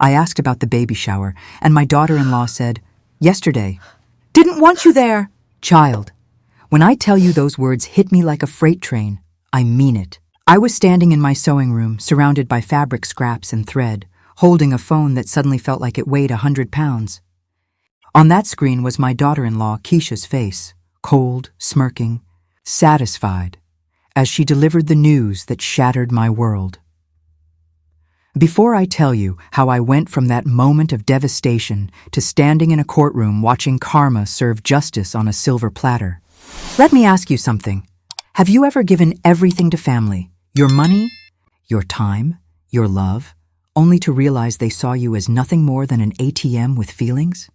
I asked about the baby shower, and my daughter-in-law said, "Yesterday." "Didn't want you there." Child, when I tell you those words hit me like a freight train, I mean it. I was standing in my sewing room, surrounded by fabric scraps and thread, holding a phone that suddenly felt like it weighed 100 pounds. On that screen was my daughter-in-law, Keisha's face, cold, smirking, satisfied, as she delivered the news that shattered my world. Before I tell you how I went from that moment of devastation to standing in a courtroom watching karma serve justice on a silver platter, let me ask you something. Have you ever given everything to family, your money, your time, your love, only to realize they saw you as nothing more than an ATM with feelings?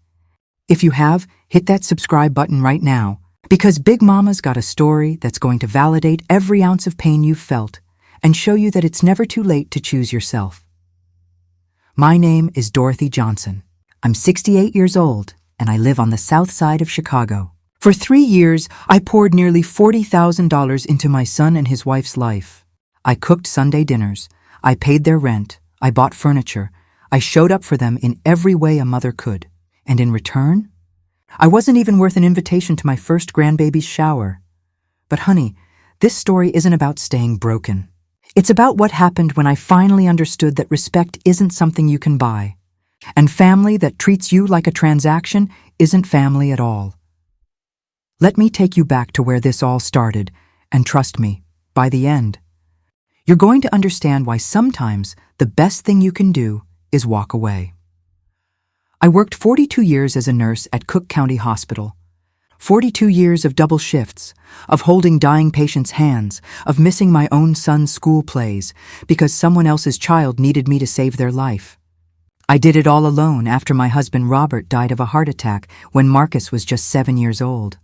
If you have, hit that subscribe button right now, because Big Mama's got a story that's going to validate every ounce of pain you've felt and show you that it's never too late to choose yourself. My name is Dorothy Johnson. I'm 68 years old, and I live on the south side of Chicago. For 3 years, I poured nearly $40,000 into my son and his wife's life. I cooked Sunday dinners. I paid their rent. I bought furniture. I showed up for them in every way a mother could. And in return, I wasn't even worth an invitation to my first grandbaby's shower. But honey, this story isn't about staying broken. It's about what happened when I finally understood that respect isn't something you can buy, and family that treats you like a transaction isn't family at all. Let me take you back to where this all started, and trust me, by the end, you're going to understand why sometimes the best thing you can do is walk away. I worked 42 years as a nurse at Cook County Hospital. 42 years of double shifts, of holding dying patients' hands, of missing my own son's school plays because someone else's child needed me to save their life. I did it all alone after my husband Robert died of a heart attack when Marcus was just 7 years old.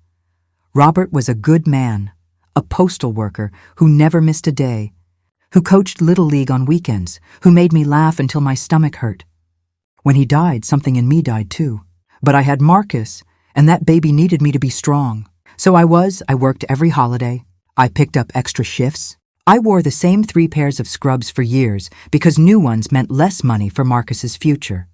Robert was a good man, a postal worker who never missed a day, who coached Little League on weekends, who made me laugh until my stomach hurt. When he died, something in me died too. But I had Marcus, and that baby needed me to be strong. So I worked every holiday. I picked up extra shifts. I wore the same 3 pairs of scrubs for years because new ones meant less money for Marcus's future.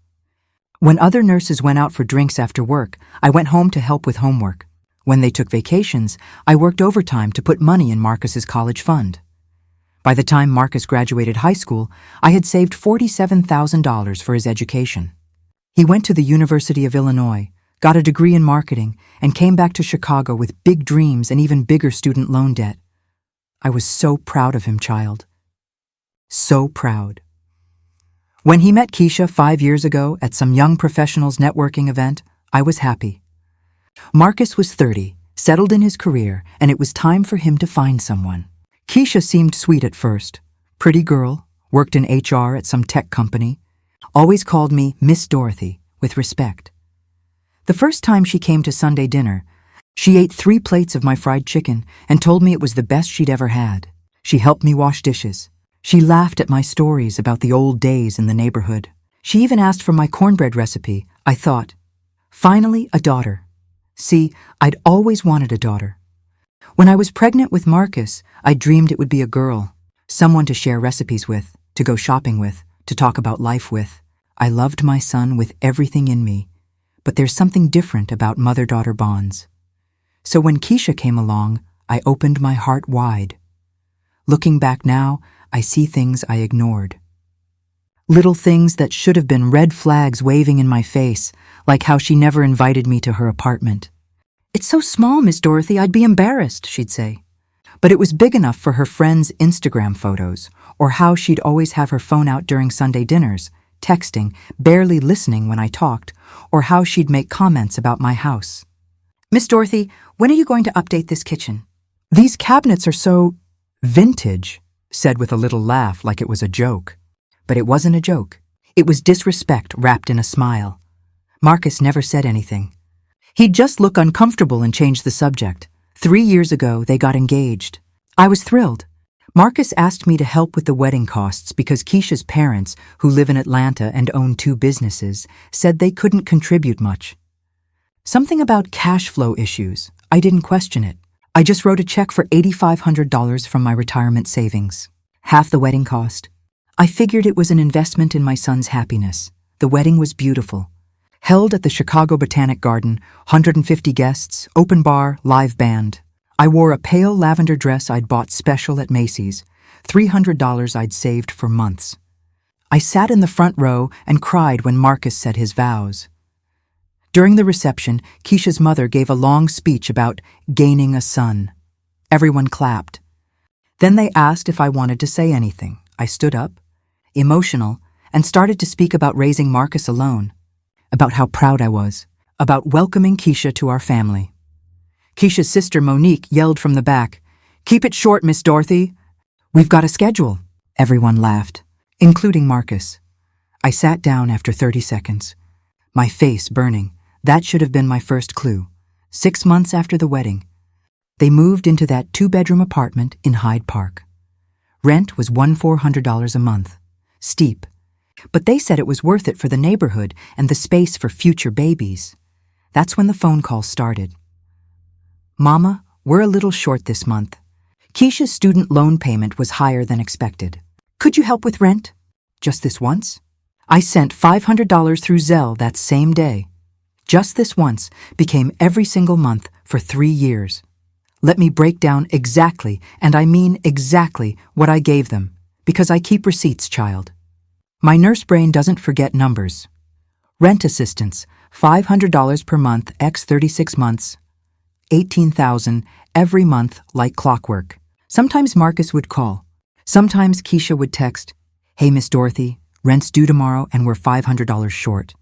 When other nurses went out for drinks after work, I went home to help with homework. When they took vacations, I worked overtime to put money in Marcus's college fund. By the time Marcus graduated high school, I had saved $47,000 for his education. He went to the University of Illinois, got a degree in marketing, and came back to Chicago with big dreams and even bigger student loan debt. I was so proud of him, child. So proud. When he met Keisha 5 years ago at some young professionals networking event, I was happy. Marcus was 30, settled in his career, and it was time for him to find someone. Keisha seemed sweet at first. Pretty girl, worked in HR at some tech company, always called me Miss Dorothy, with respect. The first time she came to Sunday dinner, she ate 3 plates of my fried chicken and told me it was the best she'd ever had. She helped me wash dishes. She laughed at my stories about the old days in the neighborhood. She even asked for my cornbread recipe. I thought, finally, a daughter. See, I'd always wanted a daughter. When I was pregnant with Marcus, I dreamed it would be a girl, someone to share recipes with, to go shopping with, to talk about life with. I loved my son with everything in me. But there's something different about mother-daughter bonds. So when Keisha came along, I opened my heart wide. Looking back now, I see things I ignored. Little things that should have been red flags waving in my face, like how she never invited me to her apartment. "It's so small, Miss Dorothy, I'd be embarrassed," she'd say. But it was big enough for her friends' Instagram photos, or how she'd always have her phone out during Sunday dinners, texting, barely listening when I talked, or how she'd make comments about my house. "Miss Dorothy, when are you going to update this kitchen?" "These cabinets are so vintage," said with a little laugh like it was a joke. But it wasn't a joke. It was disrespect wrapped in a smile. Marcus never said anything. He'd just look uncomfortable and change the subject. 3 years ago, they got engaged. I was thrilled. Marcus asked me to help with the wedding costs because Keisha's parents, who live in Atlanta and own 2 businesses, said they couldn't contribute much. Something about cash flow issues. I didn't question it. I just wrote a check for $8,500 from my retirement savings. Half the wedding cost. I figured it was an investment in my son's happiness. The wedding was beautiful. Held at the Chicago Botanic Garden, 150 guests, open bar, live band. I wore a pale lavender dress I'd bought special at Macy's, $300 I'd saved for months. I sat in the front row and cried when Marcus said his vows. During the reception, Keisha's mother gave a long speech about gaining a son. Everyone clapped. Then they asked if I wanted to say anything. I stood up, emotional, and started to speak about raising Marcus alone, about how proud I was, about welcoming Keisha to our family. Keisha's sister Monique yelled from the back, "Keep it short, Miss Dorothy. We've got a schedule." Everyone laughed, including Marcus. I sat down after 30 seconds, my face burning. That should have been my first clue. 6 months after the wedding, they moved into that 2-bedroom apartment in Hyde Park. Rent was $1,400 a month. Steep. But they said it was worth it for the neighborhood and the space for future babies. That's when the phone call started. "Mama, we're a little short this month. Keisha's student loan payment was higher than expected. Could you help with rent? Just this once?" I sent $500 through Zelle that same day. Just this once became every single month for 3 years. Let me break down exactly, and I mean exactly, what I gave them, because I keep receipts, child. My nurse brain doesn't forget numbers. Rent assistance, $500 per month, x 36 months, $18,000 every month like clockwork. Sometimes Marcus would call. Sometimes Keisha would text, "Hey, Miss Dorothy, rent's due tomorrow and we're $500 short.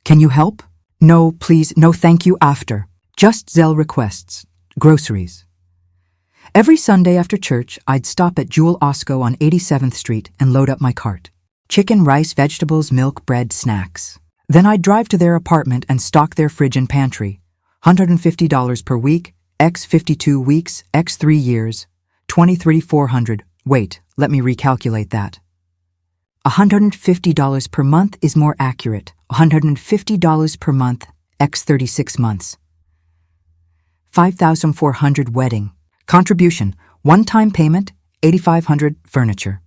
Can you help? No, please, no thank you after. Just Zelle requests. Groceries." Every Sunday after church, I'd stop at Jewel Osco on 87th Street and load up my cart. Chicken, rice, vegetables, milk, bread, snacks. Then I'd drive to their apartment and stock their fridge and pantry. $150 per week, x 52 weeks, x 3 years, $23,400. Wait, let me recalculate that. $150 per month is more accurate. $150 per month, x 36 months. $5,400 wedding. Contribution, one-time payment, $8,500 furniture.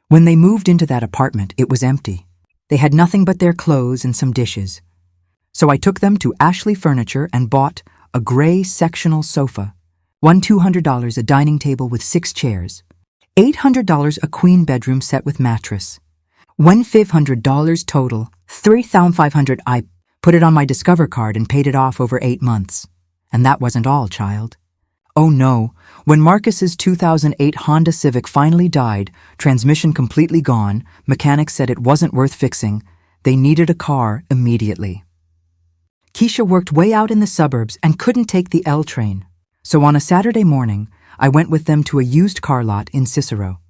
When they moved into that apartment, it was empty. They had nothing but their clothes and some dishes. So I took them to Ashley Furniture and bought a gray sectional sofa, $200 a dining table with 6 chairs, $800 a queen bedroom set with mattress, $1,500 total, $3,500. I put it on my Discover card and paid it off over 8 months. And that wasn't all, child. Oh no, when Marcus's 2008 Honda Civic finally died, transmission completely gone, mechanics said it wasn't worth fixing, they needed a car immediately. Keisha worked way out in the suburbs and couldn't take the L train. So on a Saturday morning, I went with them to a used car lot in Cicero.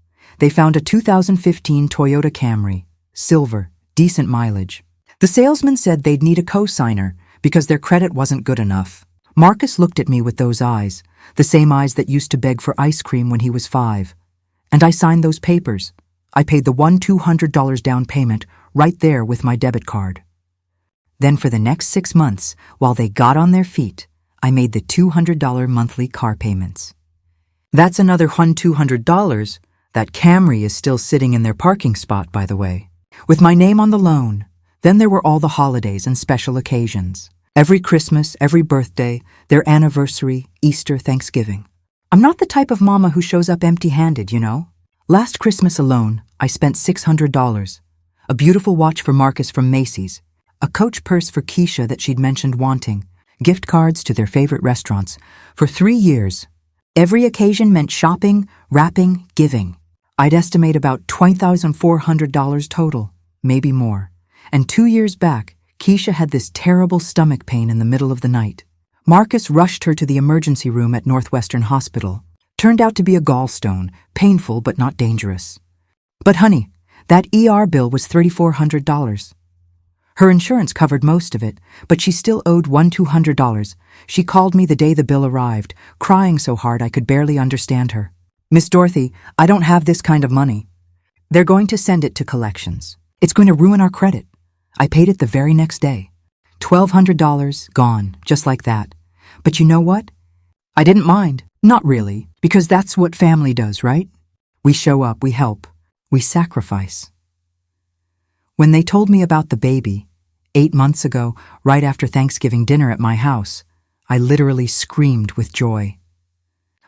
They found a 2015 Toyota Camry, silver, decent mileage. The salesman said they'd need a co-signer because their credit wasn't good enough. Marcus looked at me with those eyes, the same eyes that used to beg for ice cream when he was 5. And I signed those papers. I paid the $200 down payment right there with my debit card. Then for the next 6 months, while they got on their feet, I made the $200 monthly car payments. That's another $200. That Camry is still sitting in their parking spot, by the way, with my name on the loan. Then there were all the holidays and special occasions. Every Christmas, every birthday, their anniversary, Easter, Thanksgiving. I'm not the type of mama who shows up empty-handed, you know. Last Christmas alone, I spent $600. A beautiful watch for Marcus from Macy's, a Coach purse for Keisha that she'd mentioned wanting, gift cards to their favorite restaurants. For 3 years, every occasion meant shopping, wrapping, giving. I'd estimate about $20,400 total, maybe more. And 2 years back, Keisha had this terrible stomach pain in the middle of the night. Marcus rushed her to the emergency room at Northwestern Hospital. Turned out to be a gallstone, painful but not dangerous. But honey, that ER bill was $3,400. Her insurance covered most of it, but she still owed $200. She called me the day the bill arrived, crying so hard I could barely understand her. "Miss Dorothy, I don't have this kind of money. They're going to send it to collections. It's going to ruin our credit." I paid it the very next day. $1,200 gone, just like that. But you know what? I didn't mind. Not really, because that's what family does, right? We show up, we help, we sacrifice. When they told me about the baby, 8 months ago, right after Thanksgiving dinner at my house, I literally screamed with joy.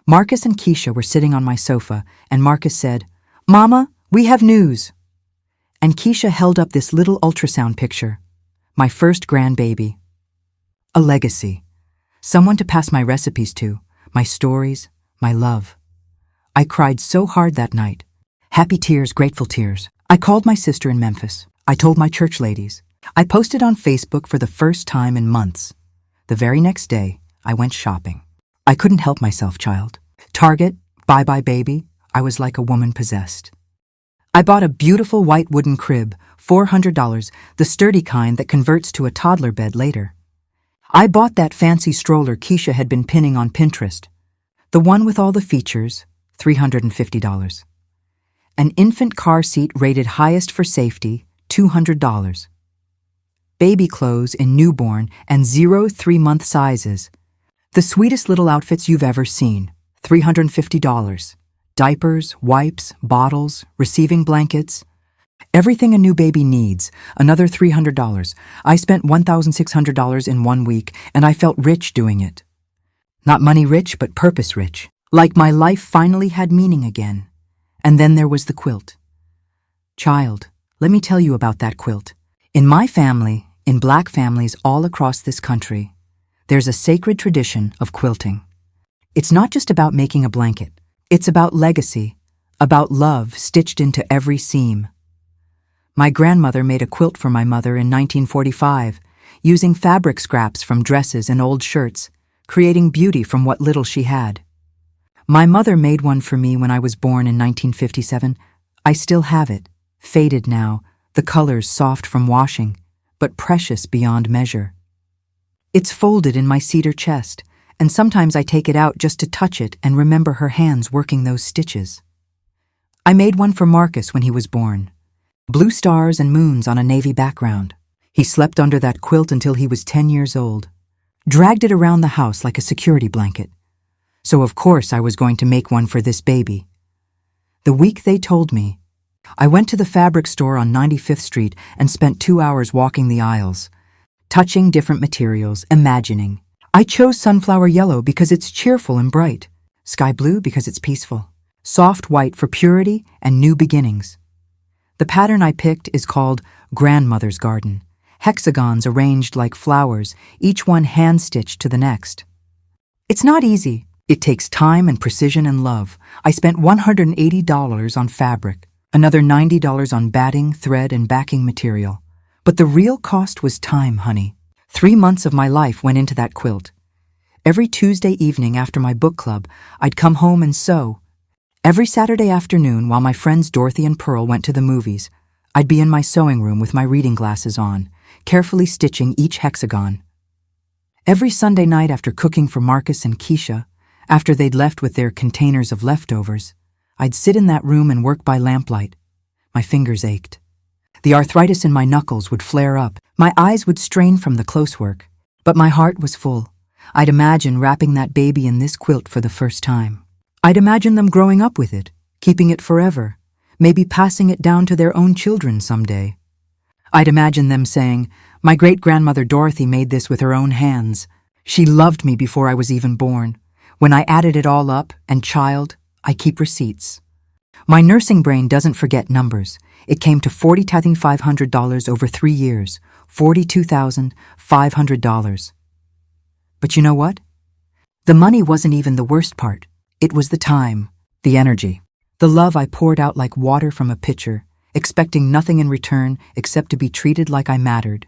Marcus and Keisha were sitting on my sofa, and Marcus said, "Mama, we have news." And Keisha held up this little ultrasound picture. My first grandbaby. A legacy. Someone to pass my recipes to, my stories, my love. I cried so hard that night. Happy tears, grateful tears. I called my sister in Memphis. I told my church ladies. I posted on Facebook for the first time in months. The very next day, I went shopping. I couldn't help myself, child. Target, bye-bye baby, I was like a woman possessed. I bought a beautiful white wooden crib, $400, the sturdy kind that converts to a toddler bed later. I bought that fancy stroller Keisha had been pinning on Pinterest, the one with all the features, $350. An infant car seat rated highest for safety, $200. Baby clothes in newborn and 0-3-month sizes. The sweetest little outfits you've ever seen, $350. Diapers, wipes, bottles, receiving blankets. Everything a new baby needs, another $300. I spent $1,600 in 1 week, and I felt rich doing it. Not money rich, but purpose rich. Like my life finally had meaning again. And then there was the quilt. Child, let me tell you about that quilt. In my family, in Black families all across this country, there's a sacred tradition of quilting. It's not just about making a blanket. It's about legacy, about love stitched into every seam. My grandmother made a quilt for my mother in 1945, using fabric scraps from dresses and old shirts, creating beauty from what little she had. My mother made one for me when I was born in 1957. I still have it, faded now, the colors soft from washing, but precious beyond measure. It's folded in my cedar chest, and sometimes I take it out just to touch it and remember her hands working those stitches. I made one for Marcus when he was born. Blue stars and moons on a navy background. He slept under that quilt until he was 10 years old. Dragged it around the house like a security blanket. So of course I was going to make one for this baby. The week they told me, I went to the fabric store on 95th Street and spent 2 hours walking the aisles, touching different materials, imagining. I chose sunflower yellow because it's cheerful and bright, sky blue because it's peaceful, soft white for purity and new beginnings. The pattern I picked is called Grandmother's Garden, hexagons arranged like flowers, each one hand-stitched to the next. It's not easy. It takes time and precision and love. I spent $180 on fabric, another $90 on batting, thread, and backing material. But the real cost was time, honey. 3 months of my life went into that quilt. Every Tuesday evening after my book club, I'd come home and sew. Every Saturday afternoon while my friends Dorothy and Pearl went to the movies, I'd be in my sewing room with my reading glasses on, carefully stitching each hexagon. Every Sunday night after cooking for Marcus and Keisha, after they'd left with their containers of leftovers, I'd sit in that room and work by lamplight. My fingers ached. The arthritis in my knuckles would flare up. My eyes would strain from the close work. But my heart was full. I'd imagine wrapping that baby in this quilt for the first time. I'd imagine them growing up with it, keeping it forever, maybe passing it down to their own children someday. I'd imagine them saying, "My great-grandmother Dorothy made this with her own hands. She loved me before I was even born. When I added it all up, and child, I keep receipts." My nursing brain doesn't forget numbers. It came to $40,500 over 3 years, $42,500. But you know what? The money wasn't even the worst part. It was the time, the energy, the love I poured out like water from a pitcher, expecting nothing in return except to be treated like I mattered.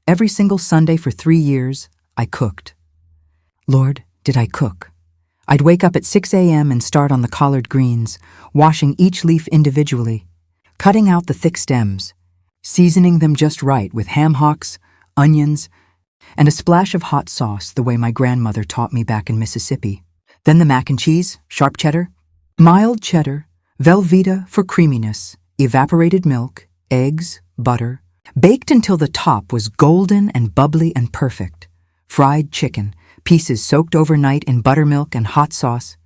Every single Sunday for 3 years, I cooked. Lord, did I cook? I'd wake up at 6 a.m. and start on the collard greens, washing each leaf individually, cutting out the thick stems, seasoning them just right with ham hocks, onions, and a splash of hot sauce the way my grandmother taught me back in Mississippi. Then the mac and cheese, sharp cheddar, mild cheddar, Velveeta for creaminess, evaporated milk, eggs, butter, baked until the top was golden and bubbly and perfect, fried chicken, pieces soaked overnight in buttermilk and hot sauce,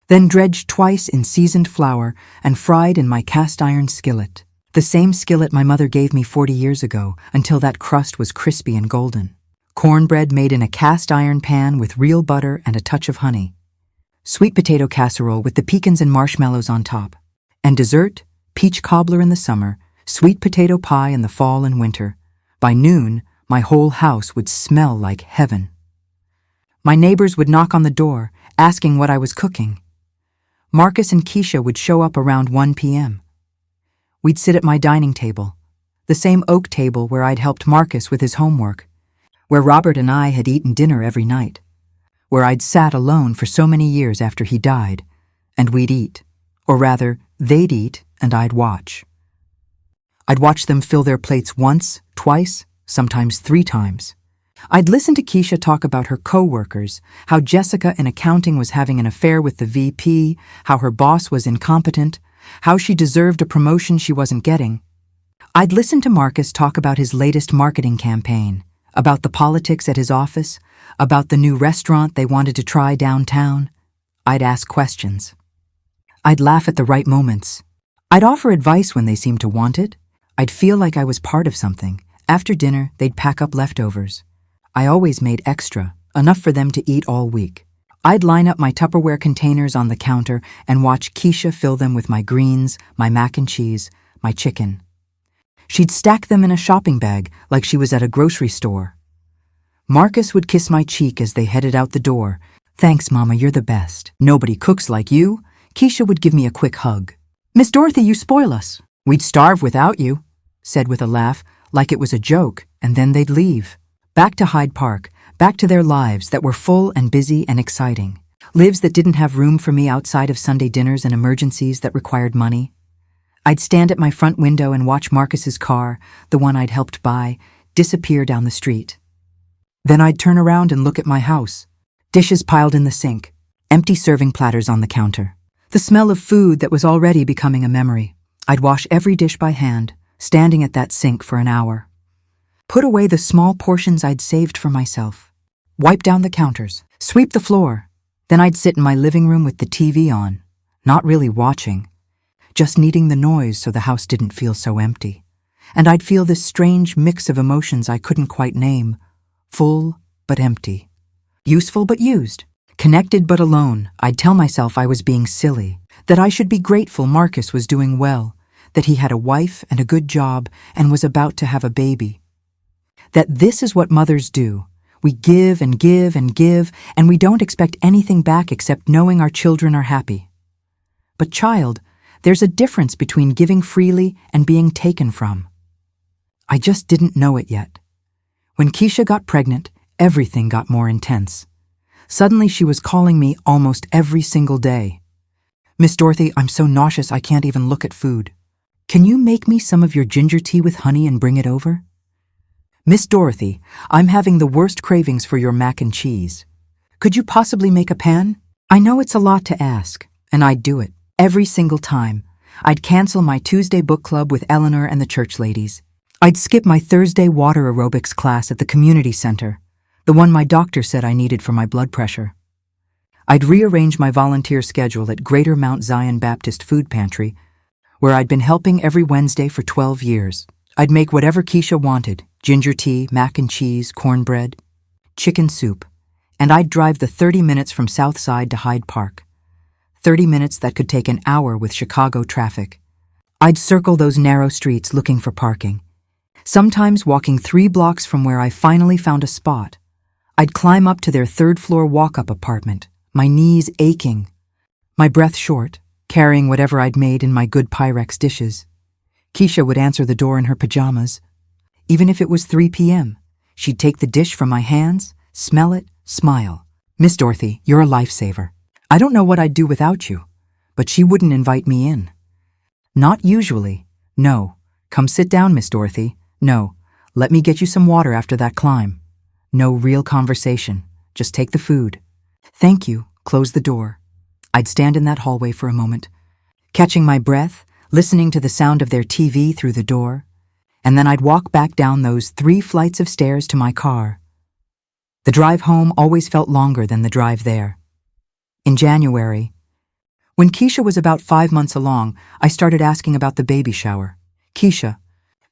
then dredged twice in seasoned flour and fried in my cast-iron skillet. The same skillet my mother gave me 40 years ago until that crust was crispy and golden. Cornbread made in a cast iron pan with real butter and a touch of honey. Sweet potato casserole with the pecans and marshmallows on top. And dessert, peach cobbler in the summer, sweet potato pie in the fall and winter. By noon, my whole house would smell like heaven. My neighbors would knock on the door, asking what I was cooking. Marcus and Keisha would show up around 1 p.m. We'd sit at my dining table, the same oak table where I'd helped Marcus with his homework, where Robert and I had eaten dinner every night, where I'd sat alone for so many years after he died, and we'd eat, or rather, they'd eat and I'd watch. I'd watch them fill their plates once, twice, sometimes 3 times. I'd listen to Keisha talk about her co-workers, how Jessica in accounting was having an affair with the VP, how her boss was incompetent, how she deserved a promotion she wasn't getting. I'd listen to Marcus talk about his latest marketing campaign, about the politics at his office, about the new restaurant they wanted to try downtown. I'd ask questions. I'd laugh at the right moments. I'd offer advice when they seemed to want it. I'd feel like I was part of something. After dinner, they'd pack up leftovers. I always made extra, enough for them to eat all week. I'd line up my Tupperware containers on the counter and watch Keisha fill them with my greens, my mac and cheese, my chicken. She'd stack them in a shopping bag like she was at a grocery store. Marcus would kiss my cheek as they headed out the door. "Thanks, Mama, you're the best. Nobody cooks like you." Keisha would give me a quick hug. "Miss Dorothy, you spoil us. We'd starve without you," said with a laugh, like it was a joke, and then they'd leave. Back to Hyde Park, back to their lives that were full and busy and exciting. Lives that didn't have room for me outside of Sunday dinners and emergencies that required money. I'd stand at my front window and watch Marcus's car, the one I'd helped buy, disappear down the street. Then I'd turn around and look at my house. Dishes piled in the sink, empty serving platters on the counter. The smell of food that was already becoming a memory. I'd wash every dish by hand, standing at that sink for an hour. Put away the small portions I'd saved for myself. Wipe down the counters, sweep the floor. Then I'd sit in my living room with the TV on, not really watching, just needing the noise so the house didn't feel so empty. And I'd feel this strange mix of emotions I couldn't quite name. Full but empty. Useful but used. Connected but alone. I'd tell myself I was being silly, that I should be grateful Marcus was doing well, that he had a wife and a good job and was about to have a baby. That this is what mothers do. We give and give and give, and we don't expect anything back except knowing our children are happy. But child, there's a difference between giving freely and being taken from. I just didn't know it yet. When Keisha got pregnant, everything got more intense. Suddenly she was calling me almost every single day. "Miss Dorothy, I'm so nauseous I can't even look at food. Can you make me some of your ginger tea with honey and bring it over? Miss Dorothy, I'm having the worst cravings for your mac and cheese. Could you possibly make a pan?" I know it's a lot to ask, and I'd do it. Every single time. I'd cancel my Tuesday book club with Eleanor and the church ladies. I'd skip my Thursday water aerobics class at the community center, the one my doctor said I needed for my blood pressure. I'd rearrange my volunteer schedule at Greater Mount Zion Baptist Food Pantry, where I'd been helping every Wednesday for 12 years. I'd make whatever Keisha wanted, ginger tea, mac and cheese, cornbread, chicken soup, and I'd drive the 30 minutes from South Side to Hyde Park. 30 minutes that could take an hour with Chicago traffic. I'd circle those narrow streets looking for parking. Sometimes walking 3 blocks from where I finally found a spot. I'd climb up to their 3rd-floor walk-up apartment, my knees aching, my breath short, carrying whatever I'd made in my good Pyrex dishes. Keisha would answer the door in her pajamas. Even if it was 3 p.m., she'd take the dish from my hands, smell it, smile. "Miss Dorothy, you're a lifesaver. I don't know what I'd do without you." But she wouldn't invite me in. "Not usually. No. Come sit down, Miss Dorothy. No. Let me get you some water after that climb. No real conversation. Just take the food. Thank you. Close the door." I'd stand in that hallway for a moment, catching my breath, listening to the sound of their TV through the door, and then I'd walk back down those 3 flights of stairs to my car. The drive home always felt longer than the drive there. In January, when Keisha was about 5 months along, I started asking about the baby shower. Keisha,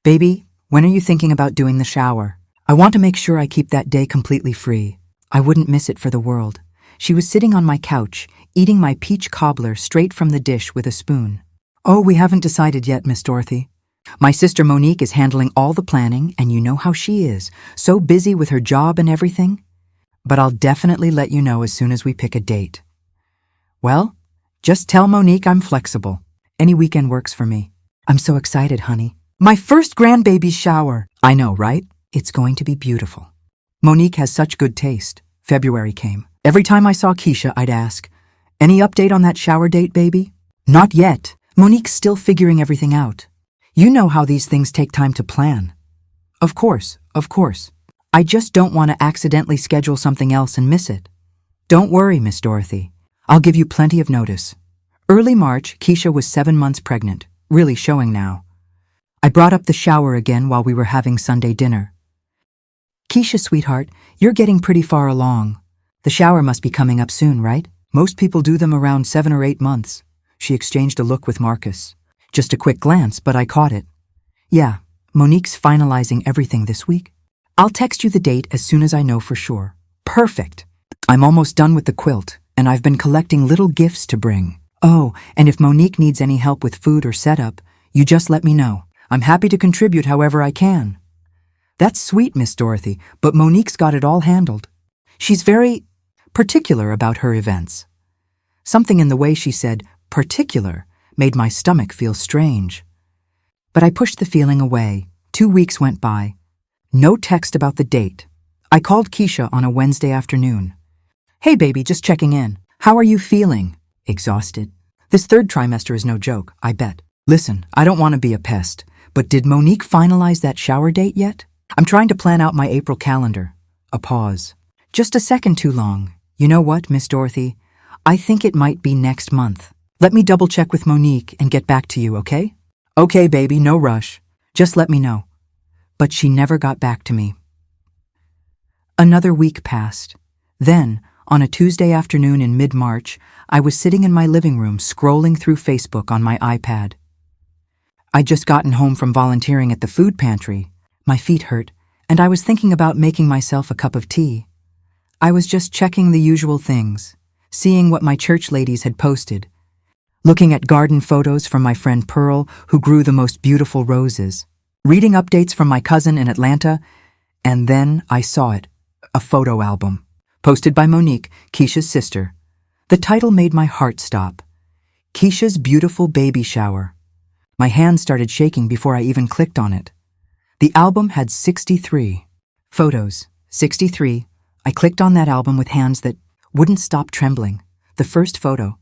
baby, when are you thinking about doing the shower? I want to make sure I keep that day completely free. I wouldn't miss it for the world. She was sitting on my couch, eating my peach cobbler straight from the dish with a spoon. Oh, we haven't decided yet, Miss Dorothy. My sister Monique is handling all the planning, and you know how she is, so busy with her job and everything. But I'll definitely let you know as soon as we pick a date. Well, just tell Monique I'm flexible. Any weekend works for me. I'm so excited, honey. My first grandbaby shower. I know, right? It's going to be beautiful. Monique has such good taste. February came. Every time I saw Keisha, I'd ask, "Any update on that shower date, baby?" Not yet. Monique's still figuring everything out. You know how these things take time to plan. Of course. I just don't want to accidentally schedule something else and miss it. Don't worry, Miss Dorothy. I'll give you plenty of notice. Early March, Keisha was 7 months pregnant, really showing now. I brought up the shower again while we were having Sunday dinner. Keisha, sweetheart, you're getting pretty far along. The shower must be coming up soon, right? Most people do them around 7 or 8 months. She exchanged a look with Marcus. Just a quick glance, but I caught it. Yeah, Monique's finalizing everything this week. I'll text you the date as soon as I know for sure. Perfect. I'm almost done with the quilt, and I've been collecting little gifts to bring. Oh, and if Monique needs any help with food or setup, you just let me know. I'm happy to contribute however I can. That's sweet, Miss Dorothy, but Monique's got it all handled. She's very particular about her events. Something in the way she said particular made my stomach feel strange. But I pushed the feeling away. 2 weeks went by. No text about the date. I called Keisha on a Wednesday afternoon. Hey baby, just checking in. How are you feeling? Exhausted. This 3rd trimester is no joke, I bet. Listen, I don't want to be a pest, but did Monique finalize that shower date yet? I'm trying to plan out my April calendar. A pause. Just a second too long. You know what, Miss Dorothy? I think it might be next month. Let me double check with Monique and get back to you, okay? Okay, baby, no rush. Just let me know. But she never got back to me. Another week passed. Then, on a Tuesday afternoon in mid-March, I was sitting in my living room scrolling through Facebook on my iPad. I'd just gotten home from volunteering at the food pantry. My feet hurt, and I was thinking about making myself a cup of tea. I was just checking the usual things, seeing what my church ladies had posted, looking at garden photos from my friend Pearl, who grew the most beautiful roses, reading updates from my cousin in Atlanta, and then I saw it, a photo album, posted by Monique, Keisha's sister. The title made my heart stop. Keisha's Beautiful Baby Shower. My hand started shaking before I even clicked on it. The album had 63 photos. 63. I clicked on that album with hands that wouldn't stop trembling. The first photo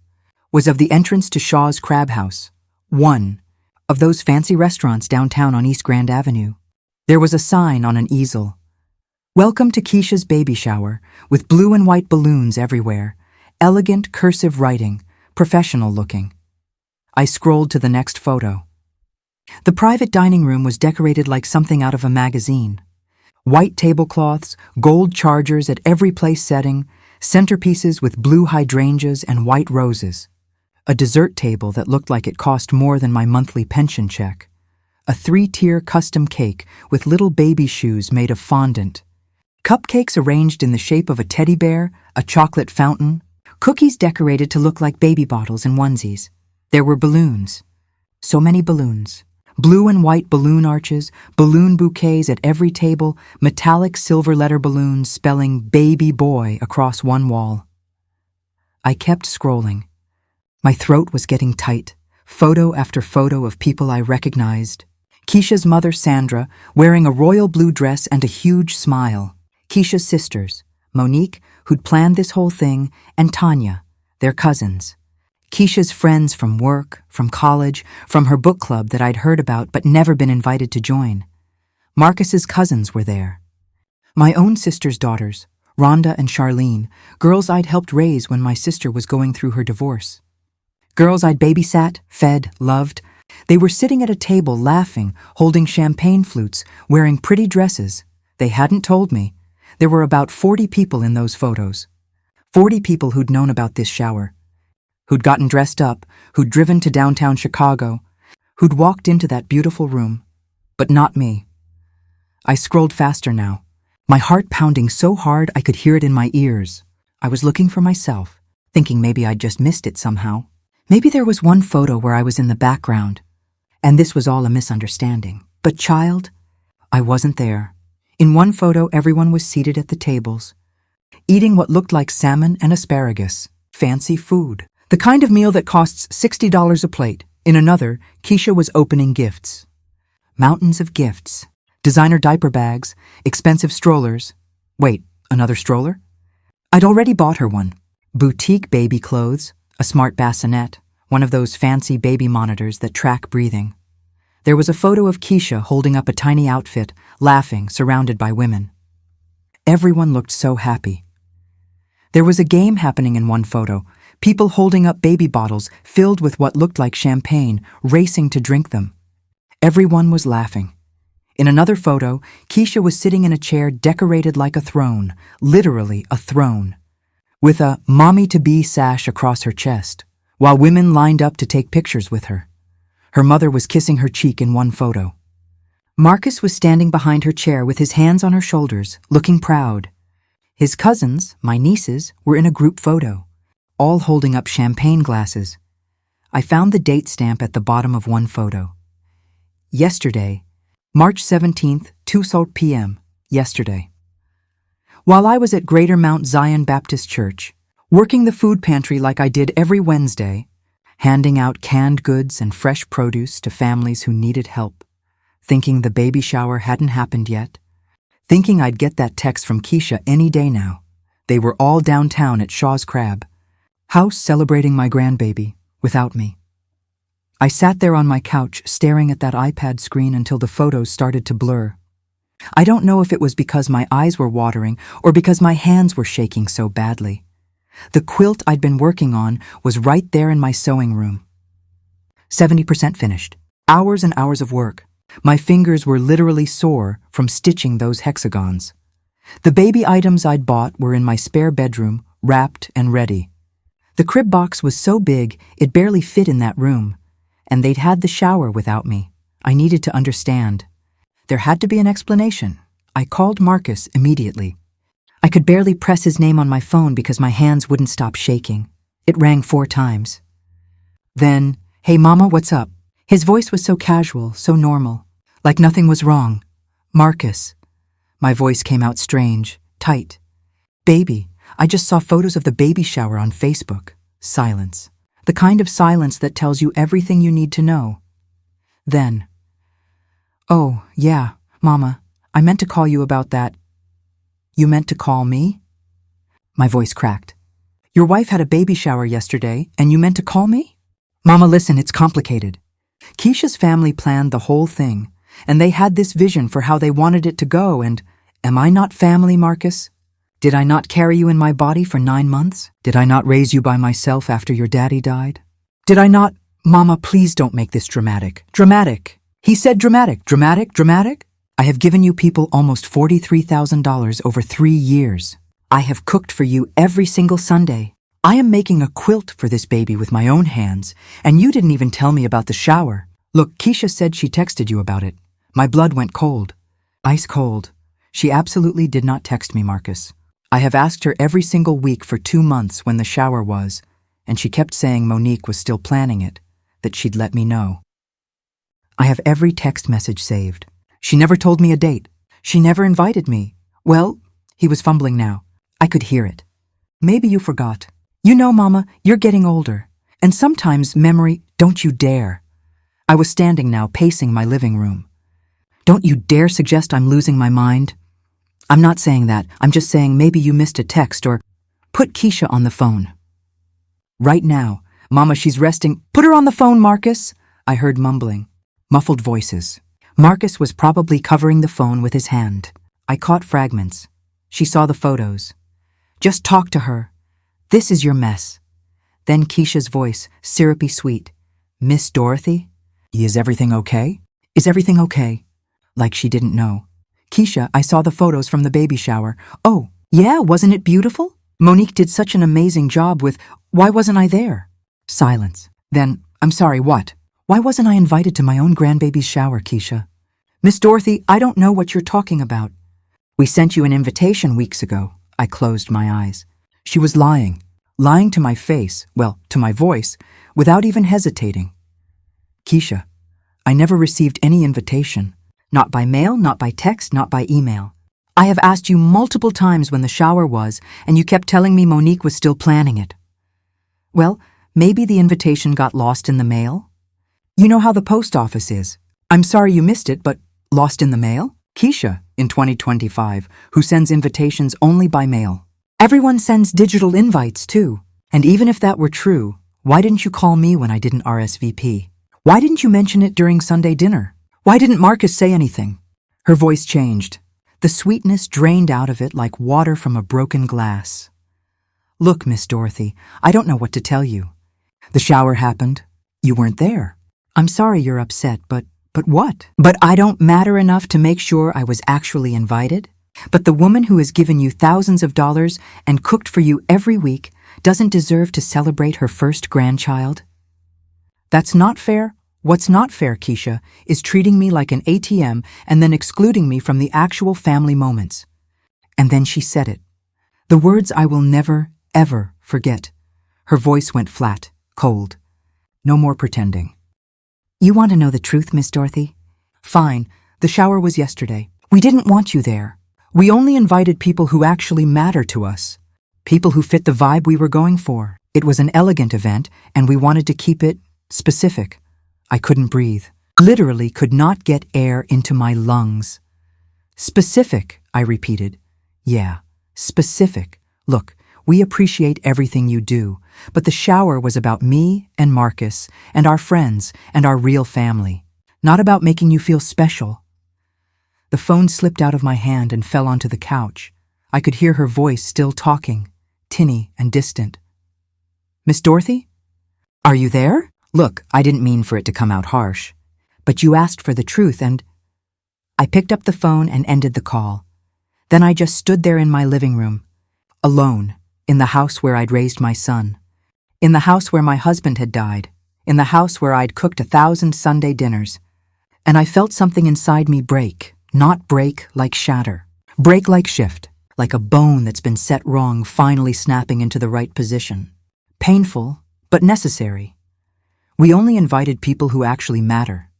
was of the entrance to Shaw's Crab House, one of those fancy restaurants downtown on East Grand Avenue. There was a sign on an easel. Welcome to Keisha's baby shower, with blue and white balloons everywhere. Elegant cursive writing, professional looking. I scrolled to the next photo. The private dining room was decorated like something out of a magazine. White tablecloths, gold chargers at every place setting, centerpieces with blue hydrangeas and white roses. A dessert table that looked like it cost more than my monthly pension check. A 3-tier custom cake with little baby shoes made of fondant. Cupcakes arranged in the shape of a teddy bear, a chocolate fountain. Cookies decorated to look like baby bottles and onesies. There were balloons. So many balloons. Blue and white balloon arches, balloon bouquets at every table, metallic silver letter balloons spelling baby boy across one wall. I kept scrolling. My throat was getting tight. Photo after photo of people I recognized. Keisha's mother, Sandra, wearing a royal blue dress and a huge smile. Keisha's sisters, Monique, who'd planned this whole thing, and Tanya, their cousins. Keisha's friends from work, from college, from her book club that I'd heard about but never been invited to join. Marcus's cousins were there. My own sister's daughters, Rhonda and Charlene, girls I'd helped raise when my sister was going through her divorce. Girls I'd babysat, fed, loved. They were sitting at a table laughing, holding champagne flutes, wearing pretty dresses. They hadn't told me. There were about 40 people in those photos. 40 people who'd known about this shower. Who'd gotten dressed up, who'd driven to downtown Chicago, who'd walked into that beautiful room, but not me. I scrolled faster now, my heart pounding so hard I could hear it in my ears. I was looking for myself, thinking maybe I'd just missed it somehow. Maybe there was one photo where I was in the background, and this was all a misunderstanding. But child, I wasn't there. In one photo, everyone was seated at the tables, eating what looked like salmon and asparagus, fancy food, the kind of meal that costs $60 a plate. In another, Keisha was opening gifts. Mountains of gifts. Designer diaper bags, expensive strollers. Wait, another stroller? I'd already bought her one. Boutique baby clothes, a smart bassinet, one of those fancy baby monitors that track breathing. There was a photo of Keisha holding up a tiny outfit, laughing, surrounded by women. Everyone looked so happy. There was a game happening in one photo, people holding up baby bottles filled with what looked like champagne, racing to drink them. Everyone was laughing. In another photo, Keisha was sitting in a chair decorated like a throne, literally a throne, with a mommy-to-be sash across her chest, while women lined up to take pictures with her. Her mother was kissing her cheek in one photo. Marcus was standing behind her chair with his hands on her shoulders, looking proud. His cousins, my nieces, were in a group photo, all holding up champagne glasses. I found the date stamp at the bottom of one photo. Yesterday, March 17th, 2 p.m., yesterday. While I was at Greater Mount Zion Baptist Church, working the food pantry like I did every Wednesday, handing out canned goods and fresh produce to families who needed help, thinking the baby shower hadn't happened yet, thinking I'd get that text from Keisha any day now. They were all downtown at Shaw's Crab House celebrating my grandbaby, without me. I sat there on my couch staring at that iPad screen until the photos started to blur. I don't know if it was because my eyes were watering or because my hands were shaking so badly. The quilt I'd been working on was right there in my sewing room. 70% finished. Hours and hours of work. My fingers were literally sore from stitching those hexagons. The baby items I'd bought were in my spare bedroom, wrapped and ready. The crib box was so big it barely fit in that room, and they'd had the shower without me. I needed to understand. There had to be an explanation. I called Marcus immediately. I could barely press his name on my phone because my hands wouldn't stop shaking. It rang 4 times. Then, "Hey mama, what's up?" His voice was so casual, so normal, like nothing was wrong. "Marcus." My voice came out strange, tight. "Baby, I just saw photos of the baby shower on Facebook." Silence. The kind of silence that tells you everything you need to know. Then, "Oh, yeah, Mama, I meant to call you about that." "You meant to call me?" My voice cracked. "Your wife had a baby shower yesterday, and you meant to call me?" "Mama, listen, it's complicated. Keisha's family planned the whole thing, and they had this vision for how they wanted it to go, and am I not family, Marcus? Did I not carry you in my body for 9 months? Did I not raise you by myself after your daddy died? Did I not—" "Mama, please don't make this dramatic." "Dramatic." He said dramatic. Dramatic, dramatic? I have given you people almost $43,000 over 3 years. I have cooked for you every single Sunday. I am making a quilt for this baby with my own hands, and you didn't even tell me about the shower. Look, Keisha said she texted you about it. My blood went cold. Ice cold. She absolutely did not text me, Marcus. I have asked her every single week for 2 months when the shower was, and she kept saying Monique was still planning it, that she'd let me know. I have every text message saved. She never told me a date. She never invited me. Well, he was fumbling now. I could hear it. Maybe you forgot. You know, Mama, you're getting older, and sometimes memory— Don't you dare. I was standing now, pacing my living room. Don't you dare suggest I'm losing my mind. I'm not saying that. I'm just saying maybe you missed a text or— Put Keisha on the phone. Right now. Mama, she's resting. Put her on the phone, Marcus. I heard mumbling. Muffled voices. Marcus was probably covering the phone with his hand. I caught fragments. She saw the photos. Just talk to her. This is your mess. Then Keisha's voice, syrupy sweet. Miss Dorothy? Is everything okay? Is everything okay? Like she didn't know. Keisha, I saw the photos from the baby shower. Oh, yeah, wasn't it beautiful? Monique did such an amazing job with— Why wasn't I there? Silence. Then, I'm sorry, what? Why wasn't I invited to my own grandbaby's shower, Keisha? Miss Dorothy, I don't know what you're talking about. We sent you an invitation weeks ago. I closed my eyes. She was lying to my face, well, to my voice, without even hesitating. Keisha, I never received any invitation. Not by mail, not by text, not by email. I have asked you multiple times when the shower was, and you kept telling me Monique was still planning it. Well, maybe the invitation got lost in the mail? You know how the post office is. I'm sorry you missed it, but lost in the mail? Keisha, in 2025, who sends invitations only by mail. Everyone sends digital invites, too. And even if that were true, why didn't you call me when I didn't RSVP? Why didn't you mention it during Sunday dinner? Why didn't Marcus say anything? Her voice changed. The sweetness drained out of it like water from a broken glass. Look, Miss Dorothy, I don't know what to tell you. The shower happened. You weren't there. I'm sorry you're upset, but what? But I don't matter enough to make sure I was actually invited? But the woman who has given you thousands of dollars and cooked for you every week doesn't deserve to celebrate her first grandchild? That's not fair. What's not fair, Keisha, is treating me like an ATM and then excluding me from the actual family moments. And then she said it. The words I will never, ever forget. Her voice went flat, cold. No more pretending. You want to know the truth, Miss Dorothy? Fine. The shower was yesterday. We didn't want you there. We only invited people who actually matter to us. People who fit the vibe we were going for. It was an elegant event, and we wanted to keep it specific. I couldn't breathe. Literally could not get air into my lungs. Specific, I repeated. Yeah, specific. Look, we appreciate everything you do, but the shower was about me and Marcus and our friends and our real family, not about making you feel special. The phone slipped out of my hand and fell onto the couch. I could hear her voice still talking, tinny and distant. Miss Dorothy? Are you there? Look, I didn't mean for it to come out harsh, but you asked for the truth and... I picked up the phone and ended the call. Then I just stood there in my living room, alone, in the house where I'd raised my son, in the house where my husband had died, in the house where I'd cooked 1,000 Sunday dinners. And I felt something inside me break, not break like shatter, break like shift, like a bone that's been set wrong finally snapping into the right position. Painful, but necessary. We only invited people who actually matter.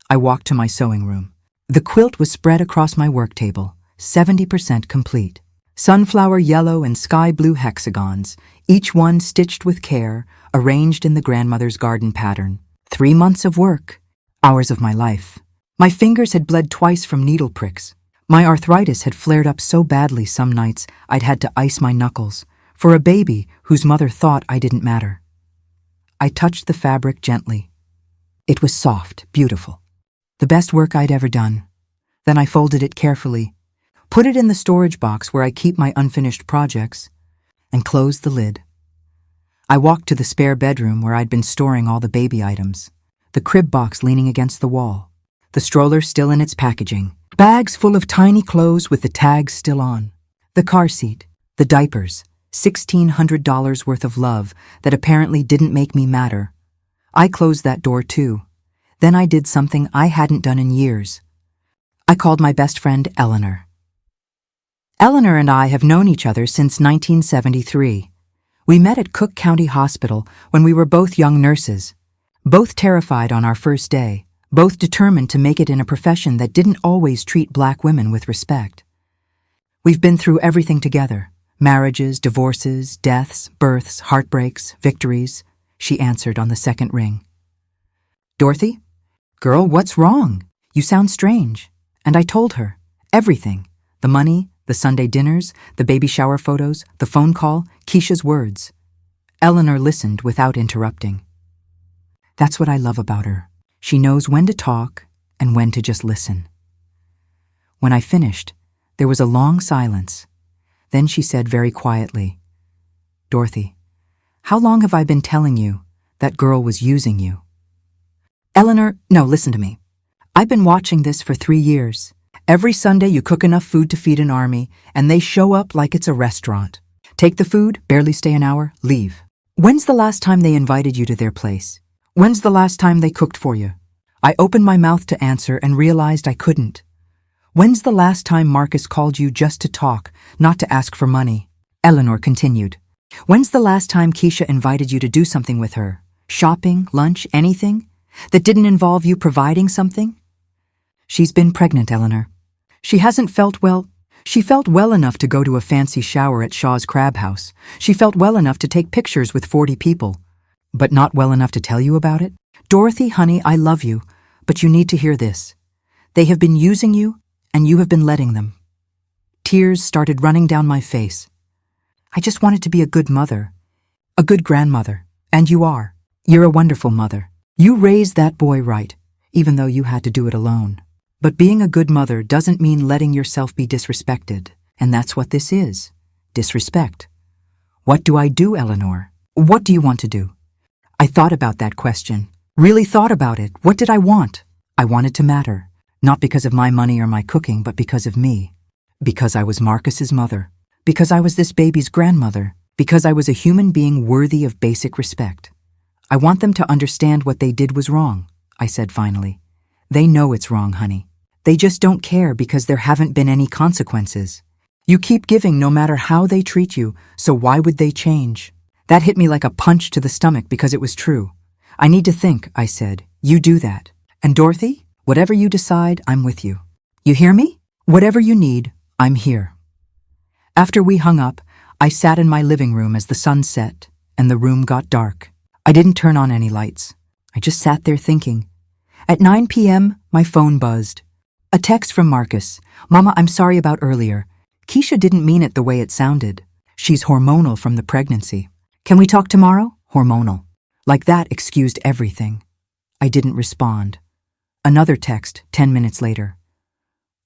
I walked to my sewing room. The quilt was spread across my work table, 70% complete. Sunflower yellow and sky blue hexagons, each one stitched with care, arranged in the grandmother's garden pattern. 3 months of work, hours of my life. My fingers had bled twice from needle pricks. My arthritis had flared up so badly some nights I'd had to ice my knuckles, for a baby whose mother thought I didn't matter. I touched the fabric gently. It was soft, beautiful. The best work I'd ever done. Then I folded it carefully, put it in the storage box where I keep my unfinished projects, and closed the lid. I walked to the spare bedroom where I'd been storing all the baby items, the crib box leaning against the wall, the stroller still in its packaging, bags full of tiny clothes with the tags still on, the car seat, the diapers, $1,600 worth of love that apparently didn't make me matter. I closed that door too. Then I did something I hadn't done in years. I called my best friend Eleanor. Eleanor and I have known each other since 1973. We met at Cook County Hospital when we were both young nurses, both terrified on our first day, both determined to make it in a profession that didn't always treat black women with respect. We've been through everything together, marriages, divorces, deaths, births, heartbreaks, victories, she answered on the second ring. Dorothy? Girl, what's wrong? You sound strange. And I told her, everything, the money, the Sunday dinners, the baby shower photos, the phone call, Keisha's words. Eleanor listened without interrupting. That's what I love about her. She knows when to talk and when to just listen. When I finished, there was a long silence. Then she said very quietly, Dorothy, how long have I been telling you that girl was using you? Eleanor, no, listen to me. I've been watching this for 3 years. Every Sunday you cook enough food to feed an army, and they show up like it's a restaurant. Take the food, barely stay an hour, leave. When's the last time they invited you to their place? When's the last time they cooked for you? I opened my mouth to answer and realized I couldn't. When's the last time Marcus called you just to talk, not to ask for money? Eleanor continued. When's the last time Keisha invited you to do something with her? Shopping, lunch, anything? That didn't involve you providing something? She's been pregnant, Eleanor. She hasn't felt well. She felt well enough to go to a fancy shower at Shaw's Crab House. She felt well enough to take pictures with 40 people. But not well enough to tell you about it? Dorothy, honey, I love you, but you need to hear this. They have been using you, and you have been letting them. Tears started running down my face. I just wanted to be a good mother, a good grandmother, and you are. You're a wonderful mother. You raised that boy right, even though you had to do it alone. But being a good mother doesn't mean letting yourself be disrespected, and that's what this is, disrespect. What do I do, Eleanor? What do you want to do? I thought about that question, really thought about it. What did I want? I wanted to matter, not because of my money or my cooking, but because of me. Because I was Marcus's mother. Because I was this baby's grandmother. Because I was a human being worthy of basic respect. I want them to understand what they did was wrong, I said finally. They know it's wrong, honey. They just don't care because there haven't been any consequences. You keep giving no matter how they treat you, so why would they change? That hit me like a punch to the stomach because it was true. I need to think, I said. You do that. And Dorothy, whatever you decide, I'm with you. You hear me? Whatever you need, I'm here. After we hung up, I sat in my living room as the sun set and the room got dark. I didn't turn on any lights. I just sat there thinking. At 9 p.m., my phone buzzed. A text from Marcus. Mama, I'm sorry about earlier. Keisha didn't mean it the way it sounded. She's hormonal from the pregnancy. Can we talk tomorrow? Hormonal. Like that excused everything. I didn't respond. Another text 10 minutes later.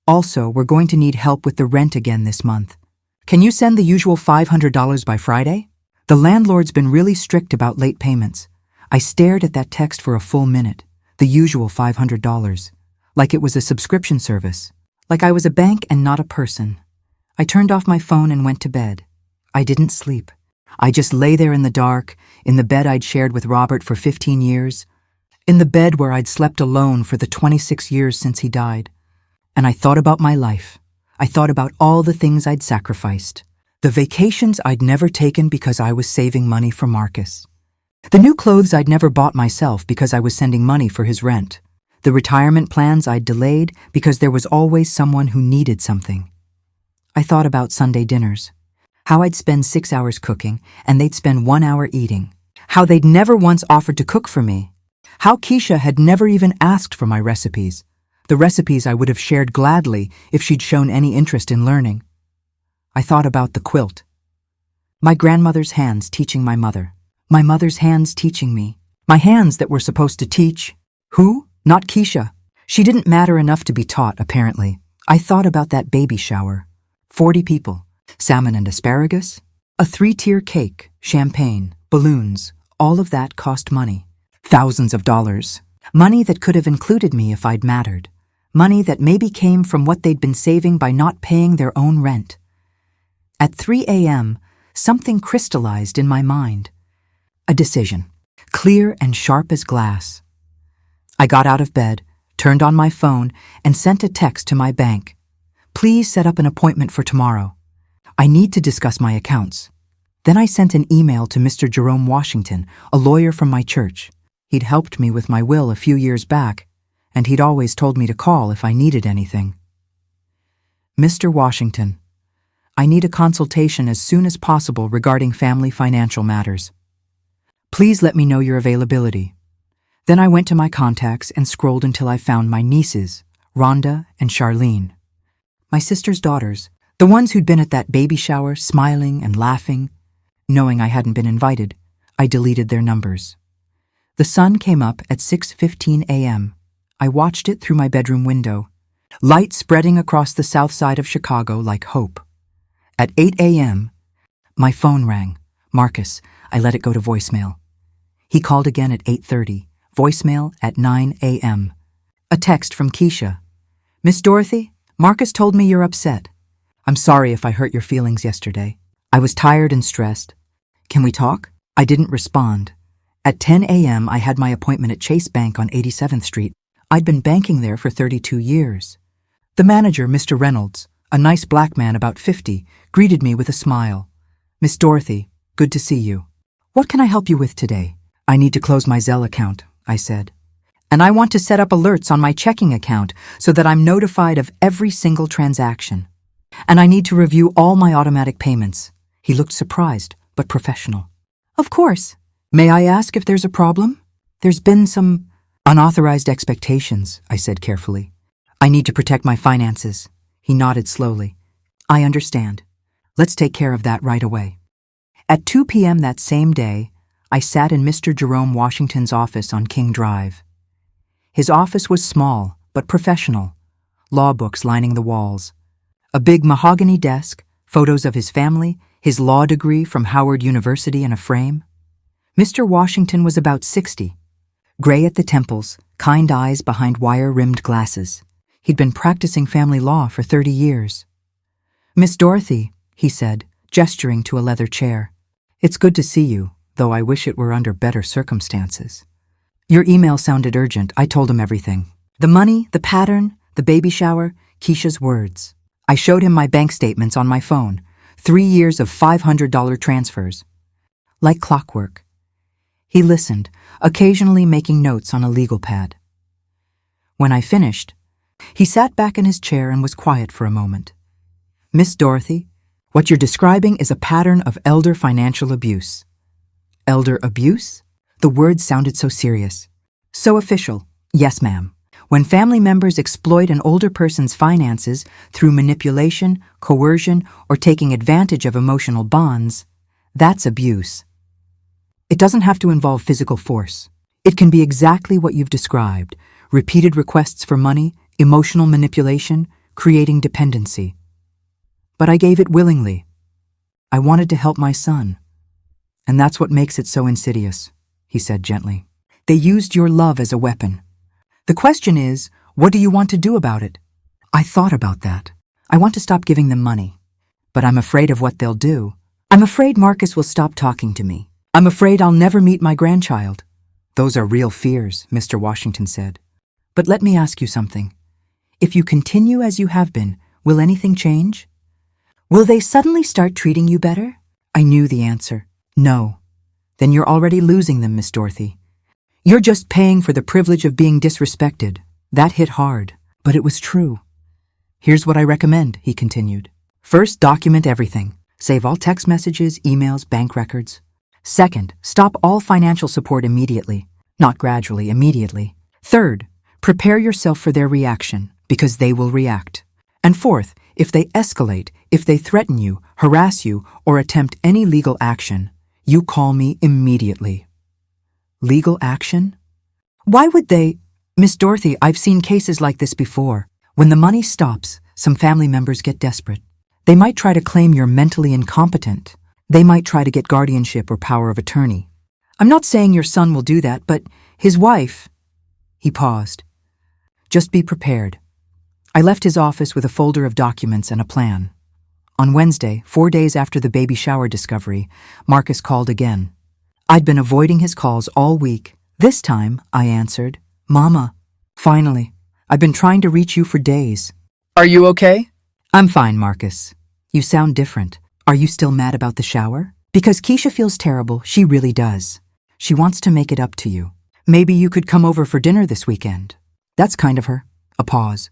Also, we're going to need help with the rent again this month. Can you send the usual $500 by Friday? The landlord's been really strict about late payments. I stared at that text for a full minute. The usual $500. Like it was a subscription service. Like I was a bank and not a person. I turned off my phone and went to bed. I didn't sleep. I just lay there in the dark, in the bed I'd shared with Robert for 15 years, in the bed where I'd slept alone for the 26 years since he died. And I thought about my life. I thought about all the things I'd sacrificed. The vacations I'd never taken because I was saving money for Marcus. The new clothes I'd never bought myself because I was sending money for his rent. The retirement plans I'd delayed because there was always someone who needed something. I thought about Sunday dinners. How I'd spend 6 hours cooking and they'd spend 1 hour eating. How they'd never once offered to cook for me. How Keisha had never even asked for my recipes. The recipes I would have shared gladly if she'd shown any interest in learning. I thought about the quilt. My grandmother's hands teaching my mother. My mother's hands teaching me. My hands that were supposed to teach. Who? Not Keisha. She didn't matter enough to be taught, apparently. I thought about that baby shower. 40 people. Salmon and asparagus. A 3-tier cake. Champagne. Balloons. All of that cost money. Thousands of dollars. Money that could have included me if I'd mattered. Money that maybe came from what they'd been saving by not paying their own rent. At 3 a.m., something crystallized in my mind. A decision. Clear and sharp as glass. I got out of bed, turned on my phone, and sent a text to my bank. Please set up an appointment for tomorrow. I need to discuss my accounts. Then I sent an email to Mr. Jerome Washington, a lawyer from my church. He'd helped me with my will a few years back, and he'd always told me to call if I needed anything. Mr. Washington, I need a consultation as soon as possible regarding family financial matters. Please let me know your availability. Then I went to my contacts and scrolled until I found my nieces, Rhonda and Charlene. My sister's daughters, the ones who'd been at that baby shower, smiling and laughing. Knowing I hadn't been invited, I deleted their numbers. The sun came up at 6:15 a.m. I watched it through my bedroom window, light spreading across the south side of Chicago like hope. At 8 a.m., my phone rang. Marcus, I let it go to voicemail. He called again at 8:30, voicemail at 9 a.m. A text from Keisha. Miss Dorothy, Marcus told me you're upset. I'm sorry if I hurt your feelings yesterday. I was tired and stressed. Can we talk? I didn't respond. At 10 a.m., I had my appointment at Chase Bank on 87th Street. I'd been banking there for 32 years. The manager, Mr. Reynolds, a nice black man about 50, greeted me with a smile. "Miss Dorothy, good to see you. What can I help you with today?" "I need to close my Zelle account," I said. "And I want to set up alerts on my checking account so that I'm notified of every single transaction. And I need to review all my automatic payments." He looked surprised, but professional. "Of course. May I ask if there's a problem?" "There's been some unauthorized expectations," I said carefully. "I need to protect my finances." He nodded slowly. "I understand. Let's take care of that right away." At 2 p.m. that same day, I sat in Mr. Jerome Washington's office on King Drive. His office was small, but professional. Law books lining the walls. A big mahogany desk, photos of his family, his law degree from Howard University in a frame. Mr. Washington was about 60. Gray at the temples, kind eyes behind wire-rimmed glasses. He'd been practicing family law for 30 years. "Miss Dorothy," he said, gesturing to a leather chair. "It's good to see you, though I wish it were under better circumstances. Your email sounded urgent. I told him everything. The money, the pattern, the baby shower, Keisha's words. I showed him my bank statements on my phone, 3 years of $500 transfers. Like clockwork. He listened, occasionally making notes on a legal pad. When I finished, he sat back in his chair and was quiet for a moment. "Miss Dorothy, what you're describing is a pattern of elder financial abuse." "Elder abuse?" The words sounded so serious. "So official." "Yes, ma'am. When family members exploit an older person's finances through manipulation, coercion, or taking advantage of emotional bonds, that's abuse. It doesn't have to involve physical force. It can be exactly what you've described: repeated requests for money, emotional manipulation, creating dependency. But I gave it willingly. I wanted to help my son. And that's what makes it so insidious," he said gently. "They used your love as a weapon. The question is, what do you want to do about it?" I thought about that. I want to stop giving them money. But I'm afraid of what they'll do. I'm afraid Marcus will stop talking to me. I'm afraid I'll never meet my grandchild. "Those are real fears," Mr. Washington said. "But let me ask you something. If you continue as you have been, will anything change? Will they suddenly start treating you better?" I knew the answer. No. "Then you're already losing them, Miss Dorothy. You're just paying for the privilege of being disrespected." That hit hard, but it was true. "Here's what I recommend," he continued. "First, document everything. Save all text messages, emails, bank records. Second, stop all financial support immediately. Not gradually, immediately. Third, prepare yourself for their reaction, because they will react. And fourth, if they escalate, if they threaten you, harass you, or attempt any legal action, you call me immediately." Legal action? Why would they? "Miss Dorothy, I've seen cases like this before. When the money stops, some family members get desperate. They might try to claim you're mentally incompetent. They might try to get guardianship or power of attorney. I'm not saying your son will do that, but his wife..." He paused. "Just be prepared." I left his office with a folder of documents and a plan. On Wednesday, 4 days after the baby shower discovery, Marcus called again. I'd been avoiding his calls all week. This time, I answered, "Mama, finally. I've been trying to reach you for days." "Are you okay?" "I'm fine, Marcus. You sound different. Are you still mad about the shower?" "Because Keisha feels terrible, she really does. She wants to make it up to you. Maybe you could come over for dinner this weekend." "That's kind of her." A pause.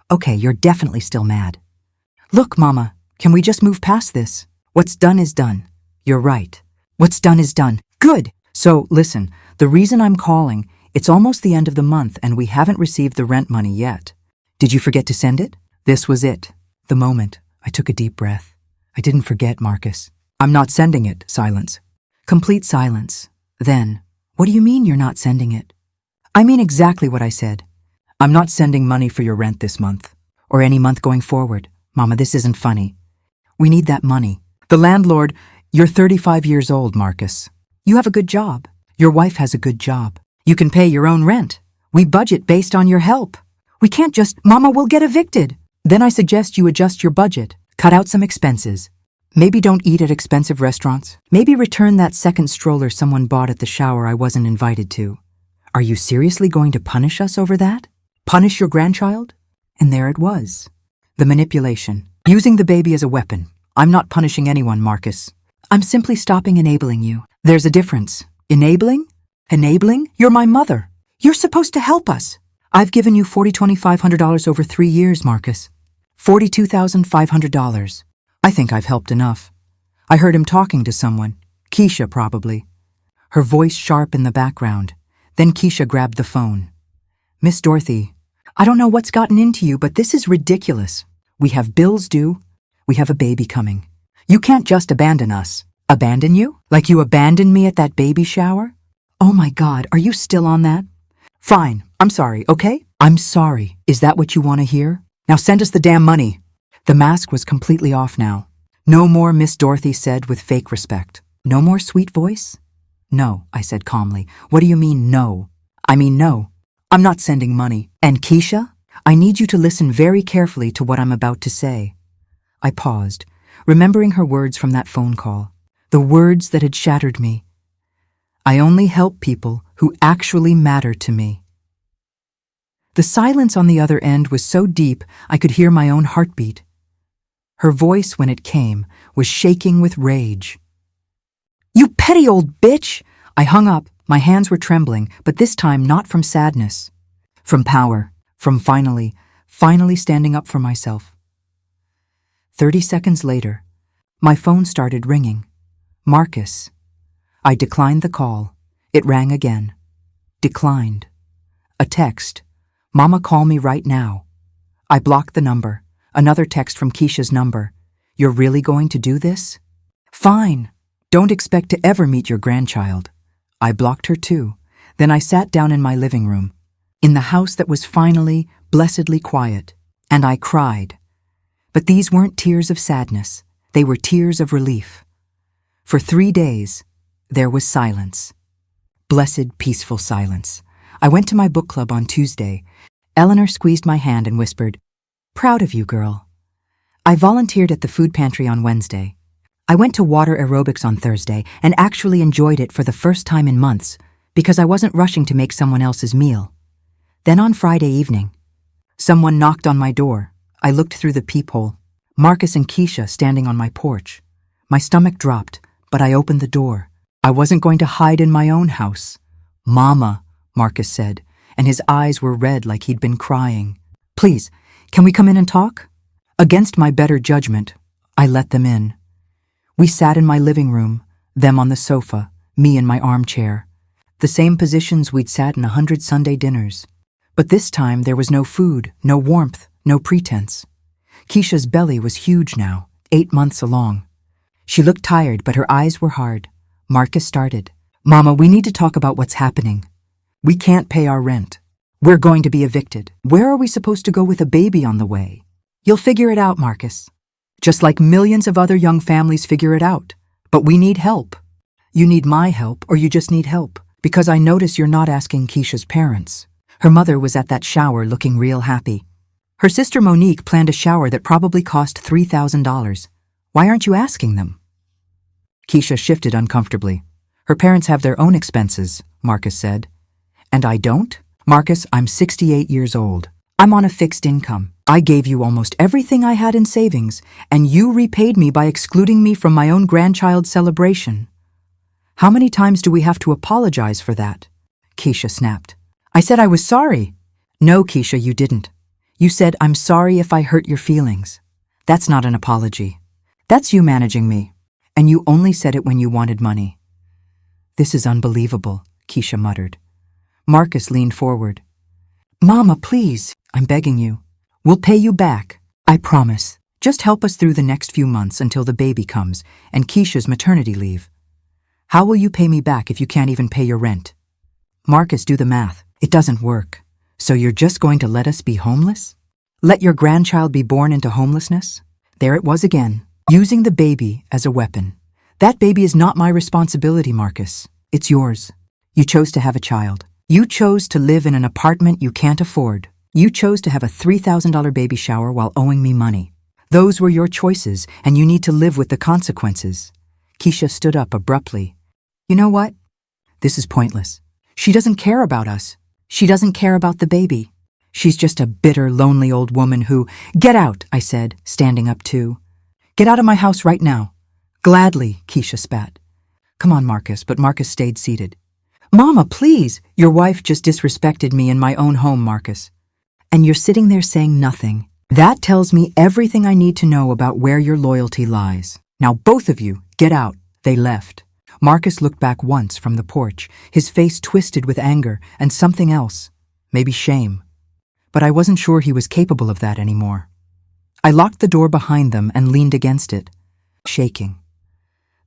"Okay, you're definitely still mad. Look, Mama, can we just move past this? What's done is done." "You're right. What's done is done." "Good. So, listen, the reason I'm calling, it's almost the end of the month and we haven't received the rent money yet. Did you forget to send it?" This was it. The moment. I took a deep breath. I didn't forget, Marcus. "I'm not sending it." Silence. Complete silence. Then, "What do you mean you're not sending it?" "I mean exactly what I said. I'm not sending money for your rent this month. Or any month going forward. Mama, this isn't funny. We need that money. The landlord..." "You're 35 years old, Marcus. You have a good job. Your wife has a good job. You can pay your own rent. We budget based on your help. We can't just..." "Mama will get evicted." "Then I suggest you adjust your budget. Cut out some expenses. Maybe don't eat at expensive restaurants. Maybe return that second stroller someone bought at the shower I wasn't invited to. Are you seriously going to punish us over that? Punish your grandchild? And there it was. The manipulation. Using the baby as a weapon. I'm not punishing anyone, Marcus. I'm simply stopping enabling you. There's a difference. Enabling? Enabling? You're my mother. You're supposed to help us. I've given you $2,500 over 3 years, Marcus. $42,500. I think I've helped enough. I heard him talking to someone. Keisha, probably. Her voice sharp in the background. Then Keisha grabbed the phone. Miss Dorothy, I don't know what's gotten into you, but this is ridiculous. We have bills due. We have a baby coming. You can't just abandon us. Abandon you? Like you abandoned me at that baby shower? Oh my God, are you still on that? Fine, I'm sorry, okay? I'm sorry. Is that what you want to hear? Now send us the damn money. The mask was completely off now. No more, Miss Dorothy said with fake respect. No more sweet voice? No, I said calmly. What do you mean, no? I mean, no. I'm not sending money. And Keisha, I need you to listen very carefully to what I'm about to say. I paused, remembering her words from that phone call. The words that had shattered me. I only help people who actually matter to me. The silence on the other end was so deep I could hear my own heartbeat. Her voice, when it came, was shaking with rage. You petty old bitch! I hung up. My hands were trembling, but this time not from sadness. From power. From finally standing up for myself. 30 seconds later, my phone started ringing. Marcus. I declined the call. It rang again. Declined. A text. Mama, call me right now. I blocked the number. Another text from Keisha's number. You're really going to do this? Fine. Don't expect to ever meet your grandchild. I blocked her too. Then I sat down in my living room, in the house that was finally, blessedly quiet, and I cried. But these weren't tears of sadness. They were tears of relief. For 3 days, there was silence. Blessed, peaceful silence. I went to my book club on Tuesday. Eleanor squeezed my hand and whispered, Proud of you, girl. I volunteered at the food pantry on Wednesday. I went to water aerobics on Thursday and actually enjoyed it for the first time in months because I wasn't rushing to make someone else's meal. Then on Friday evening, someone knocked on my door. I looked through the peephole. Marcus and Keisha standing on my porch. My stomach dropped, but I opened the door. I wasn't going to hide in my own house. Mama, Marcus said, and his eyes were red like he'd been crying. Please, can we come in and talk? Against my better judgment, I let them in. We sat in my living room, them on the sofa, me in my armchair. The same positions we'd sat in 100 Sunday dinners. But this time there was no food, no warmth, no pretense. Keisha's belly was huge now, 8 months along. She looked tired, but her eyes were hard. Marcus started. Mama, we need to talk about what's happening. We can't pay our rent. We're going to be evicted. Where are we supposed to go with a baby on the way? You'll figure it out, Marcus. Just like millions of other young families figure it out. But we need help. You need my help, or you just need help. Because I notice you're not asking Keisha's parents. Her mother was at that shower looking real happy. Her sister Monique planned a shower that probably cost $3,000. Why aren't you asking them? Keisha shifted uncomfortably. Her parents have their own expenses, Marcus said. And I don't? Marcus, I'm 68 years old. I'm on a fixed income. I gave you almost everything I had in savings, and you repaid me by excluding me from my own grandchild's celebration. How many times do we have to apologize for that? Keisha snapped. I said I was sorry. No, Keisha, you didn't. You said, I'm sorry if I hurt your feelings. That's not an apology. That's you managing me. And you only said it when you wanted money. This is unbelievable, Keisha muttered. Marcus leaned forward. Mama, please, I'm begging you. We'll pay you back. I promise. Just help us through the next few months until the baby comes and Keisha's maternity leave. How will you pay me back if you can't even pay your rent? Marcus, do the math. It doesn't work. So you're just going to let us be homeless? Let your grandchild be born into homelessness? There it was again, using the baby as a weapon. That baby is not my responsibility, Marcus. It's yours. You chose to have a child. You chose to live in an apartment you can't afford. You chose to have a $3,000 baby shower while owing me money. Those were your choices, and you need to live with the consequences. Keisha stood up abruptly. You know what? This is pointless. She doesn't care about us. She doesn't care about the baby. She's just a bitter, lonely old woman who— Get out, I said, standing up too. Get out of my house right now. Gladly, Keisha spat. Come on, Marcus, but Marcus stayed seated. Mama, please! Your wife just disrespected me in my own home, Marcus. And you're sitting there saying nothing. That tells me everything I need to know about where your loyalty lies. Now both of you, get out. They left. Marcus looked back once from the porch, his face twisted with anger and something else, maybe shame. But I wasn't sure he was capable of that anymore. I locked the door behind them and leaned against it, shaking.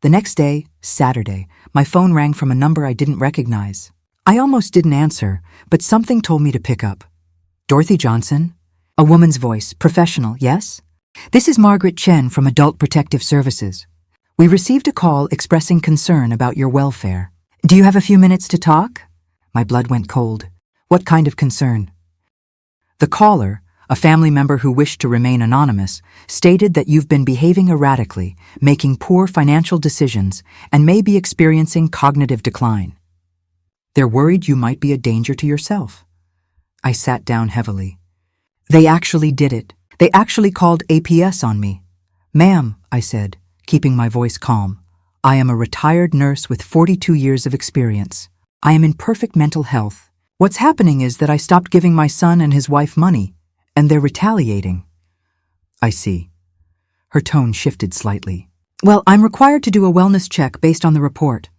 The next day, Saturday, my phone rang from a number I didn't recognize. I almost didn't answer, but something told me to pick up. Dorothy Johnson? A woman's voice, professional, yes? This is Margaret Chen from Adult Protective Services. We received a call expressing concern about your welfare. Do you have a few minutes to talk? My blood went cold. What kind of concern? The caller, a family member who wished to remain anonymous, stated that you've been behaving erratically, making poor financial decisions, and may be experiencing cognitive decline. They're worried you might be a danger to yourself. I sat down heavily. They actually did it. They actually called APS on me. Ma'am, I said, keeping my voice calm, I am a retired nurse with 42 years of experience. I am in perfect mental health. What's happening is that I stopped giving my son and his wife money, and they're retaliating. I see. Her tone shifted slightly. Well, I'm required to do a wellness check based on the report.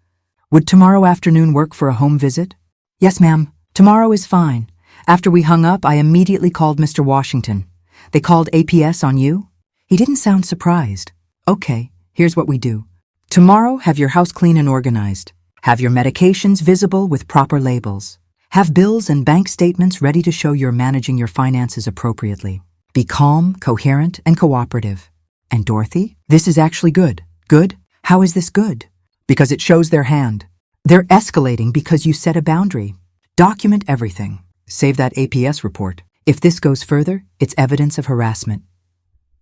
Would tomorrow afternoon work for a home visit? Yes, ma'am. Tomorrow is fine. After we hung up, I immediately called Mr. Washington. They called APS on you? He didn't sound surprised. Okay, here's what we do. Tomorrow, have your house clean and organized. Have your medications visible with proper labels. Have bills and bank statements ready to show you're managing your finances appropriately. Be calm, coherent, and cooperative. And Dorothy, this is actually good. Good? How is this good? Because it shows their hand. They're escalating because you set a boundary. Document everything. Save that APS report. If this goes further, it's evidence of harassment.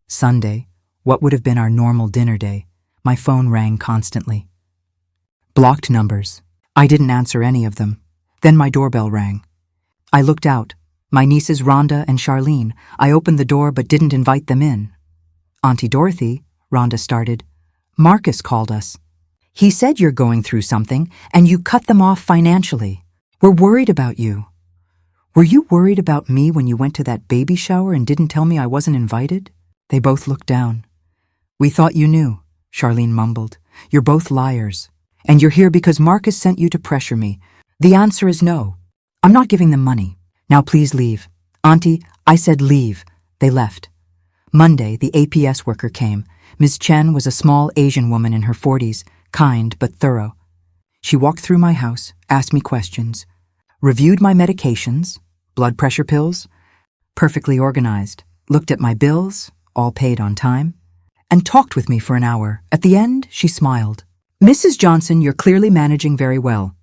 Sunday, what would have been our normal dinner day, my phone rang constantly. Blocked numbers. I didn't answer any of them. Then my doorbell rang. I looked out. My nieces Rhonda and Charlene. I opened the door but didn't invite them in. Auntie Dorothy, Rhonda started. Marcus called us. He said you're going through something and you cut them off financially. We're worried about you. Were you worried about me when you went to that baby shower and didn't tell me I wasn't invited? They both looked down. We thought you knew, Charlene mumbled. You're both liars. And you're here because Marcus sent you to pressure me. The answer is no. I'm not giving them money. Now please leave. Auntie, I said leave. They left. Monday, the APS worker came. Ms. Chen was a small Asian woman in her 40s, kind but thorough. She walked through my house, asked me questions, reviewed my medications, blood pressure pills, perfectly organized, looked at my bills, all paid on time, and talked with me for an hour. At the end, she smiled. Mrs. Johnson, you're clearly managing very well.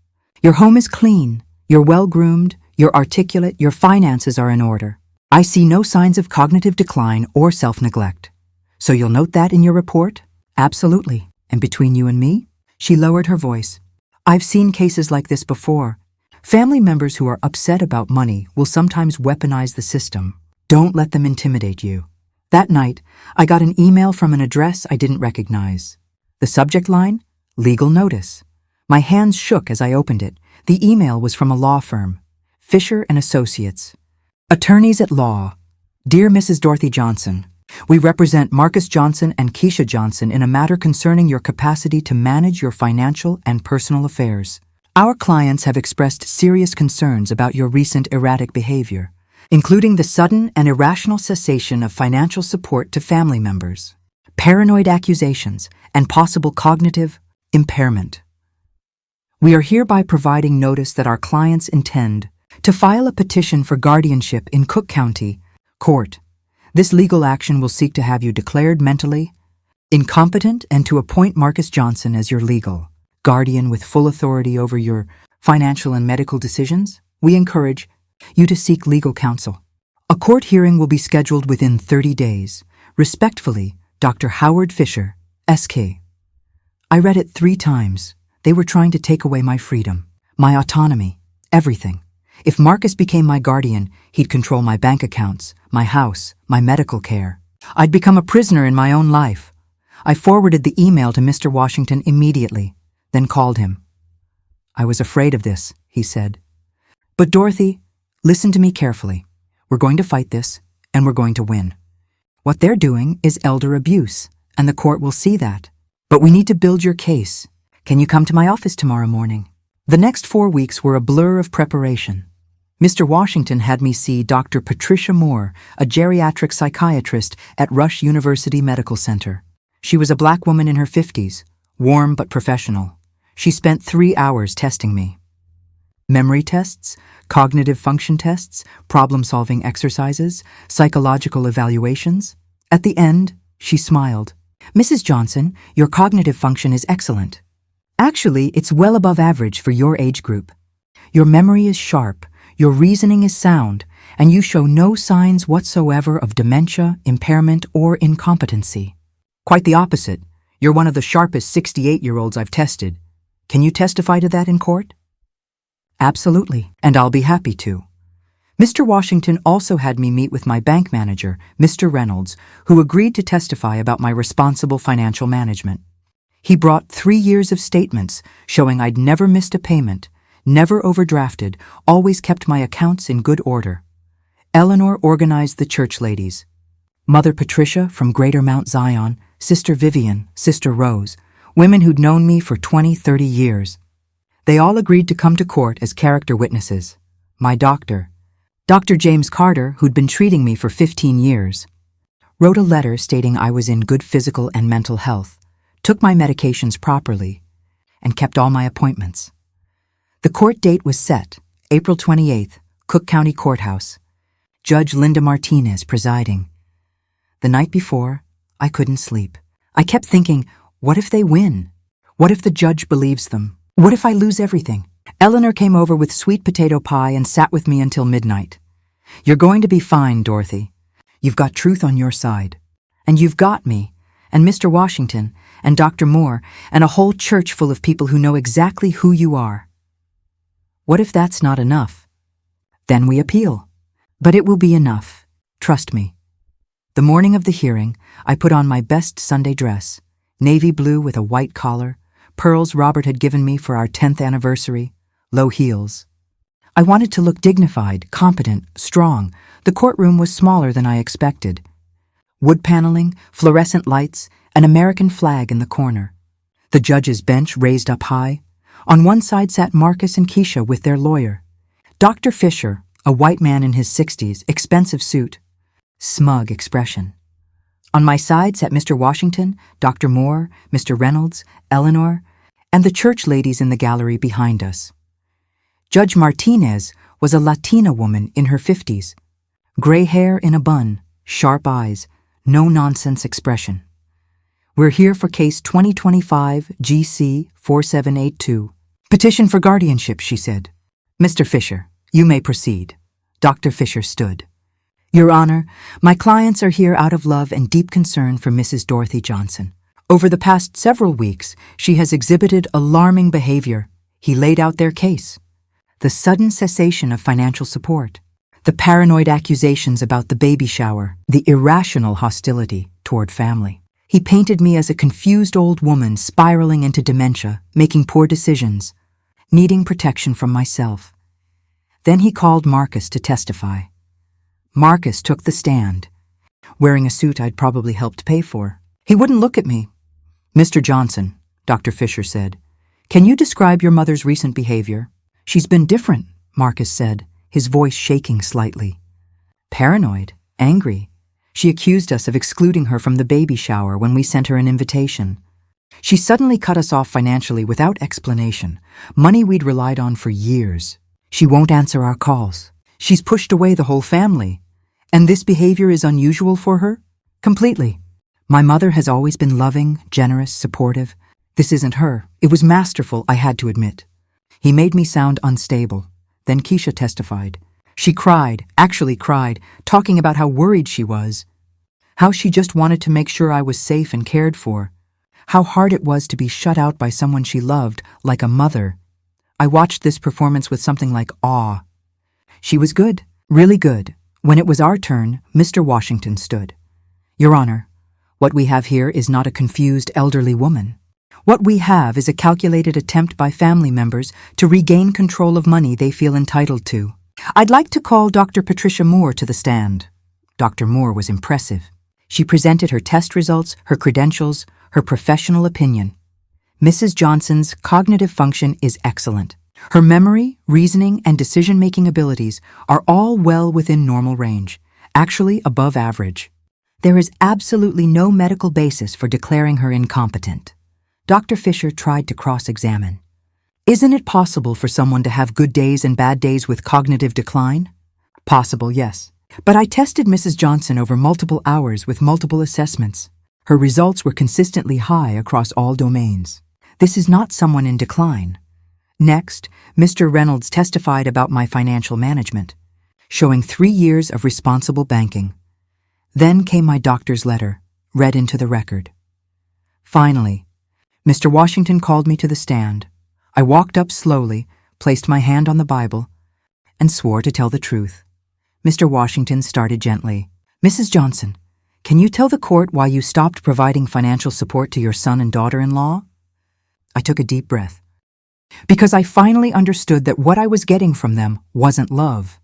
Your home is clean, you're well-groomed, you're articulate, your finances are in order. I see no signs of cognitive decline or self-neglect. So you'll note that in your report? Absolutely. And between you and me? She lowered her voice. I've seen cases like this before. Family members who are upset about money will sometimes weaponize the system. Don't let them intimidate you. That night, I got an email from an address I didn't recognize. The subject line? Legal notice. My hands shook as I opened it. The email was from a law firm, Fisher & Associates. Attorneys at law. Dear Mrs. Dorothy Johnson, we represent Marcus Johnson and Keisha Johnson in a matter concerning your capacity to manage your financial and personal affairs. Our clients have expressed serious concerns about your recent erratic behavior, including the sudden and irrational cessation of financial support to family members, paranoid accusations, and possible cognitive impairment. We are hereby providing notice that our clients intend to file a petition for guardianship in Cook County Court. This legal action will seek to have you declared mentally incompetent and to appoint Marcus Johnson as your legal guardian with full authority over your financial and medical decisions. We encourage you to seek legal counsel. A court hearing will be scheduled within 30 days. Respectfully, Dr. Howard Fisher, SK. I read it 3 times. They were trying to take away my freedom, my autonomy, everything. If Marcus became my guardian, he'd control my bank accounts, my house, my medical care. I'd become a prisoner in my own life. I forwarded the email to Mr. Washington immediately, then called him. I was afraid of this, he said. But Dorothy, listen to me carefully. We're going to fight this, and we're going to win. What they're doing is elder abuse, and the court will see that. But we need to build your case. Can you come to my office tomorrow morning? The next 4 weeks were a blur of preparation. Mr. Washington had me see Dr. Patricia Moore, a geriatric psychiatrist at Rush University Medical Center. She was a black woman in her 50s, warm but professional. She spent 3 hours testing me. Memory tests, cognitive function tests, problem-solving exercises, psychological evaluations. At the end, she smiled. Mrs. Johnson, your cognitive function is excellent. Actually, it's well above average for your age group. Your memory is sharp, your reasoning is sound, and you show no signs whatsoever of dementia, impairment, or incompetency. Quite the opposite. You're one of the sharpest 68-year-olds I've tested. Can you testify to that in court? Absolutely, and I'll be happy to. Mr. Washington also had me meet with my bank manager, Mr. Reynolds, who agreed to testify about my responsible financial management. He brought 3 years of statements showing I'd never missed a payment, never overdrafted, always kept my accounts in good order. Eleanor organized the church ladies. Mother Patricia from Greater Mount Zion, Sister Vivian, Sister Rose, women who'd known me for 20-30 years. They all agreed to come to court as character witnesses. My doctor, Dr. James Carter, who'd been treating me for 15 years, wrote a letter stating I was in good physical and mental health, took my medications properly, and kept all my appointments. The court date was set, April 28th, Cook County Courthouse. Judge Linda Martinez presiding. The night before, I couldn't sleep. I kept thinking, what if they win? What if the judge believes them? What if I lose everything? Eleanor came over with sweet potato pie and sat with me until midnight. You're going to be fine, Dorothy. You've got truth on your side. And you've got me, and Mr. Washington, and Dr. Moore, and a whole church full of people who know exactly who you are. What if that's not enough? Then we appeal. But it will be enough. Trust me. The morning of the hearing, I put on my best Sunday dress, navy blue with a white collar, pearls Robert had given me for our 10th anniversary, low heels. I wanted to look dignified, competent, strong. The courtroom was smaller than I expected. Wood paneling, fluorescent lights, an American flag in the corner. The judge's bench raised up high. On one side sat Marcus and Keisha with their lawyer. Dr. Fisher, a white man in his 60s, expensive suit, smug expression. On my side sat Mr. Washington, Dr. Moore, Mr. Reynolds, Eleanor, and the church ladies in the gallery behind us. Judge Martinez was a Latina woman in her 50s, gray hair in a bun, sharp eyes, no-nonsense expression. We're here for case 2025 GC 4782. Petition for guardianship, she said. Mr. Fisher, you may proceed. Dr. Fisher stood. Your Honor, my clients are here out of love and deep concern for Mrs. Dorothy Johnson. Over the past several weeks, she has exhibited alarming behavior. He laid out their case. The sudden cessation of financial support, the paranoid accusations about the baby shower, the irrational hostility toward family. He painted me as a confused old woman spiraling into dementia, making poor decisions, needing protection from myself. Then he called Marcus to testify. Marcus took the stand, wearing a suit I'd probably helped pay for. He wouldn't look at me. Mr. Johnson, Dr. Fisher said, can you describe your mother's recent behavior? She's been different, Marcus said, his voice shaking slightly. Paranoid, angry. She accused us of excluding her from the baby shower when we sent her an invitation. She suddenly cut us off financially without explanation, money we'd relied on for years. She won't answer our calls. She's pushed away the whole family. And this behavior is unusual for her? Completely. My mother has always been loving, generous, supportive. This isn't her. It was masterful, I had to admit. He made me sound unstable. Then Keisha testified. She cried, actually cried, talking about how worried she was. how she just wanted to make sure I was safe and cared for, how hard it was to be shut out by someone she loved, like a mother. I watched this performance with something like awe. She was good, really good. When it was our turn, Mr. Washington stood. Your Honor, what we have here is not a confused elderly woman. What we have is a calculated attempt by family members to regain control of money they feel entitled to. I'd like to call Dr. Patricia Moore to the stand. Dr. Moore was impressive. She presented her test results, her credentials, her professional opinion. Mrs. Johnson's cognitive function is excellent. Her memory, reasoning, and decision-making abilities are all well within normal range, actually above average. There is absolutely no medical basis for declaring her incompetent. Dr. Fisher tried to cross-examine. Isn't it possible for someone to have good days and bad days with cognitive decline? Possible, yes. But I tested Mrs. Johnson over multiple hours with multiple assessments. Her results were consistently high across all domains. This is not someone in decline. Next, Mr. Reynolds testified about my financial management, showing 3 years of responsible banking. Then came my doctor's letter, read into the record. Finally, Mr. Washington called me to the stand. I walked up slowly, placed my hand on the Bible, and swore to tell the truth. Mr. Washington started gently. Mrs. Johnson, can you tell the court why you stopped providing financial support to your son and daughter-in-law? I took a deep breath. Because I finally understood that what I was getting from them wasn't love.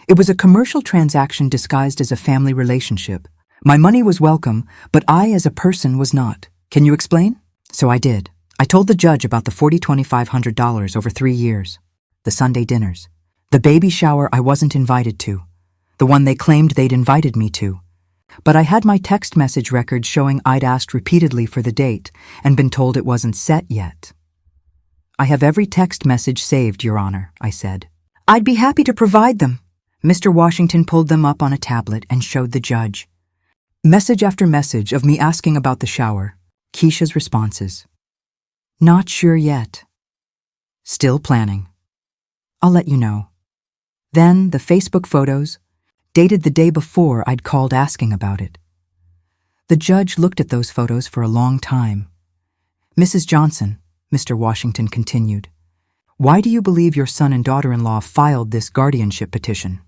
It was a commercial transaction disguised as a family relationship. My money was welcome, but I as a person was not. Can you explain? So I did. I told the judge about the $2,500 over 3 years, the Sunday dinners, the baby shower I wasn't invited to, the one they claimed they'd invited me to. But I had my text message record showing I'd asked repeatedly for the date and been told it wasn't set yet. I have every text message saved, Your Honor, I said. I'd be happy to provide them. Mr. Washington pulled them up on a tablet and showed the judge. Message after message of me asking about the shower. Keisha's responses. Not sure yet. Still planning. I'll let you know. Then the Facebook photos, dated the day before I'd called asking about it. The judge looked at those photos for a long time. Mrs. Johnson, Mr. Washington continued, why do you believe your son and daughter-in-law filed this guardianship petition?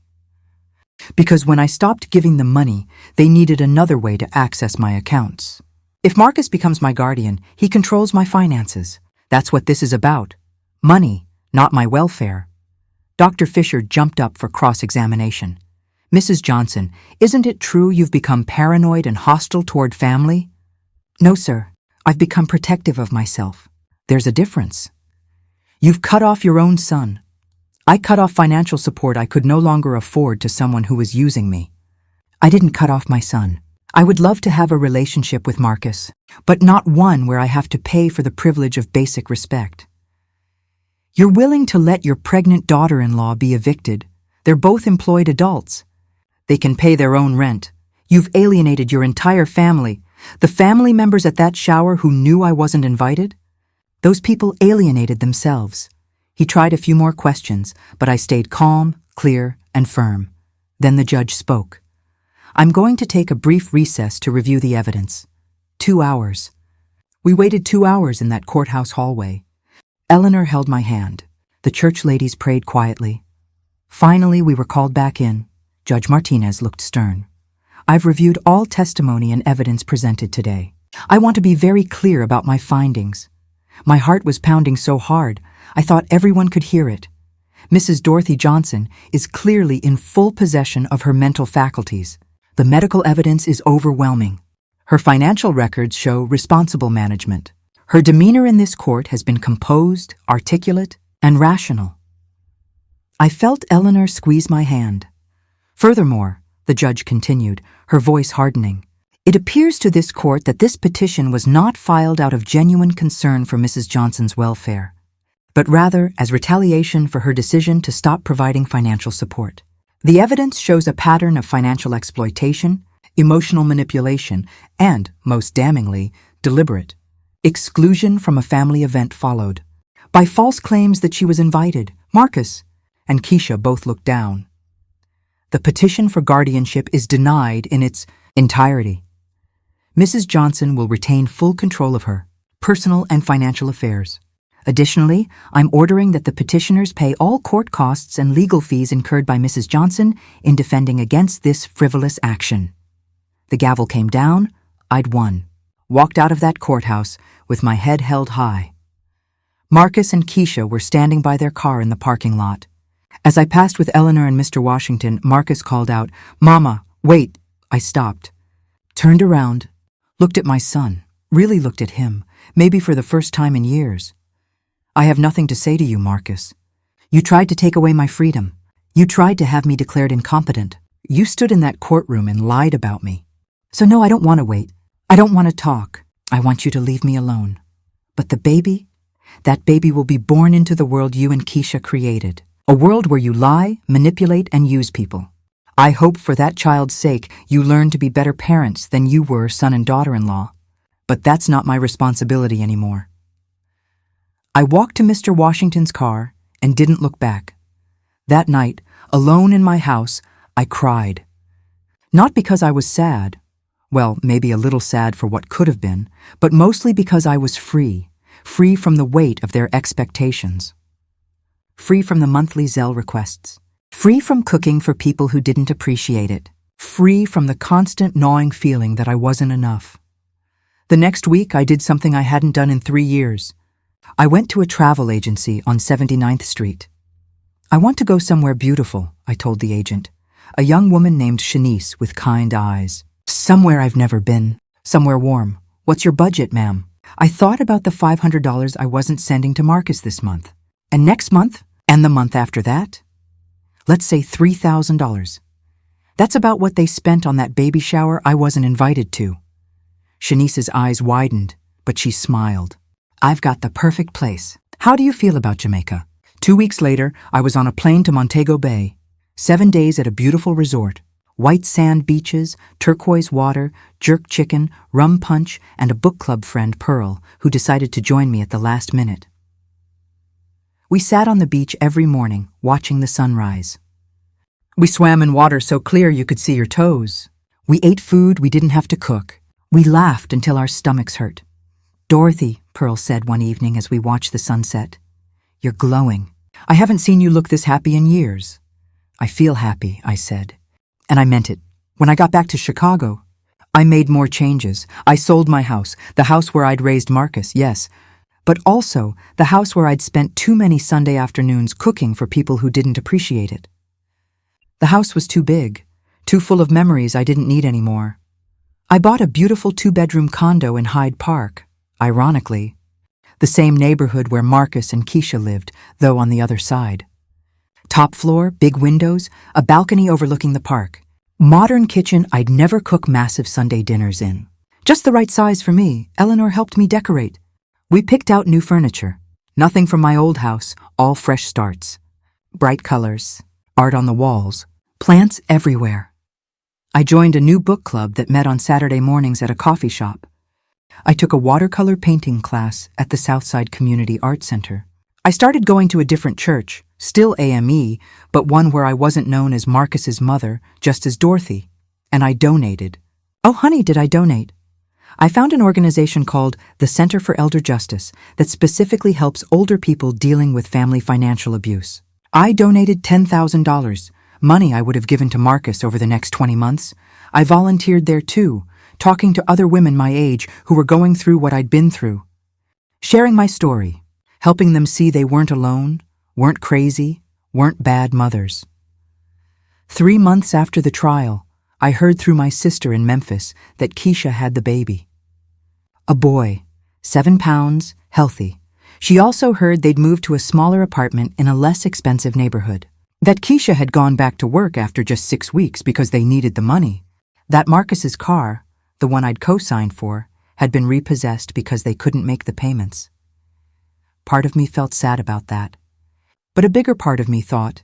Because when I stopped giving them money, they needed another way to access my accounts. If Marcus becomes my guardian, he controls my finances. That's what this is about. Money, not my welfare. Dr. Fisher jumped up for cross-examination. Mrs. Johnson, isn't it true you've become paranoid and hostile toward family? No, sir. I've become protective of myself. There's a difference. You've cut off your own son. I cut off financial support I could no longer afford to someone who was using me. I didn't cut off my son. I would love to have a relationship with Marcus, but not one where I have to pay for the privilege of basic respect. You're willing to let your pregnant daughter-in-law be evicted. They're both employed adults. They can pay their own rent. You've alienated your entire family. The family members at that shower who knew I wasn't invited? Those people alienated themselves. He tried a few more questions, but I stayed calm, clear, and firm. Then the judge spoke. I'm going to take a brief recess to review the evidence. 2 hours. We waited 2 hours in that courthouse hallway. Eleanor held my hand. The church ladies prayed quietly. Finally, we were called back in. Judge Martinez looked stern. I've reviewed all testimony and evidence presented today. I want to be very clear about my findings. My heart was pounding so hard, I thought everyone could hear it. Mrs. Dorothy Johnson is clearly in full possession of her mental faculties. The medical evidence is overwhelming. Her financial records show responsible management. Her demeanor in this court has been composed, articulate, and rational. I felt Eleanor squeeze my hand. Furthermore, the judge continued, her voice hardening, it appears to this court that this petition was not filed out of genuine concern for Mrs. Johnson's welfare, but rather as retaliation for her decision to stop providing financial support. The evidence shows a pattern of financial exploitation, emotional manipulation, and, most damningly, deliberate. Exclusion from a family event followed. By false claims that she was invited, Marcus and Keisha both looked down. The petition for guardianship is denied in its Entirety. Mrs. Johnson will retain full control of her personal and financial affairs. Additionally, I'm ordering that the petitioners pay all court costs and legal fees incurred by Mrs. Johnson in defending against this frivolous action. The gavel came down, I'd won. Walked out of that courthouse with my head held high. Marcus and Keisha were standing by their car in the parking lot. As I passed with Eleanor and Mr. Washington, Marcus called out, "Mama, wait." I stopped, turned around, looked at my son, really looked at him, maybe for the first time in years. "I have nothing to say to you, Marcus. You tried to take away my freedom. You tried to have me declared incompetent. You stood in that courtroom and lied about me. So no, I don't want to wait. I don't want to talk. I want you to leave me alone. But the baby, that baby will be born into the world you and Keisha created. A world where you lie, manipulate, and use people. I hope for that child's sake you learn to be better parents than you were son and daughter-in-law. But that's not my responsibility anymore." I walked to Mr. Washington's car and didn't look back. That night, alone in my house, I cried. Not because I was sad, well, maybe a little sad for what could have been, but mostly because I was free from the weight of their expectations. Free from the monthly Zelle requests. Free from cooking for people who didn't appreciate it. Free from the constant gnawing feeling that I wasn't enough. The next week, I did something I hadn't done in 3 years. I went to a travel agency on 79th Street. "I want to go somewhere beautiful," I told the agent, a young woman named Shanice with kind eyes. "Somewhere I've never been. Somewhere warm. What's your budget, ma'am?" I thought about the $500 I wasn't sending to Marcus this month. And next month? And the month after that? Let's say $3,000. That's about what they spent on that baby shower I wasn't invited to. Shanice's eyes widened, but she smiled. "I've got the perfect place. How do you feel about Jamaica?" 2 weeks later, I was on a plane to Montego Bay. 7 days at a beautiful resort. White sand beaches, turquoise water, jerk chicken, rum punch, and a book club friend, Pearl, who decided to join me at the last minute. We sat on the beach every morning, watching the sunrise. We swam in water so clear you could see your toes. We ate food we didn't have to cook. We laughed until our stomachs hurt. "Dorothy," Pearl said one evening as we watched the sunset, "you're glowing. I haven't seen you look this happy in years." "I feel happy," I said. And I meant it. When I got back to Chicago, I made more changes. I sold my house, the house where I'd raised Marcus, yes, but also the house where I'd spent too many Sunday afternoons cooking for people who didn't appreciate it. The house was too big, too full of memories I didn't need anymore. I bought a beautiful 2-bedroom condo in Hyde Park, ironically, the same neighborhood where Marcus and Keisha lived, though on the other side. Top floor, big windows, a balcony overlooking the park. Modern kitchen I'd never cook massive Sunday dinners in. Just the right size for me. Eleanor helped me decorate. We picked out new furniture. Nothing from my old house, all fresh starts. Bright colors, art on the walls, plants everywhere. I joined a new book club that met on Saturday mornings at a coffee shop. I took a watercolor painting class at the Southside Community Art Center. I started going to a different church, still AME, but one where I wasn't known as Marcus's mother, just as Dorothy. And I donated. Oh, honey, did I donate? I found an organization called the Center for Elder Justice that specifically helps older people dealing with family financial abuse. I donated $10,000, money I would have given to Marcus over the next 20 months. I volunteered there too, talking to other women my age who were going through what I'd been through. Sharing my story, helping them see they weren't alone, weren't crazy, weren't bad mothers. 3 months after the trial, I heard through my sister in Memphis that Keisha had the baby. A boy, 7 pounds, healthy. She also heard they'd moved to a smaller apartment in a less expensive neighborhood. That Keisha had gone back to work after just 6 weeks because they needed the money. That Marcus's car, the one I'd co-signed for, had been repossessed because they couldn't make the payments. Part of me felt sad about that. But a bigger part of me thought,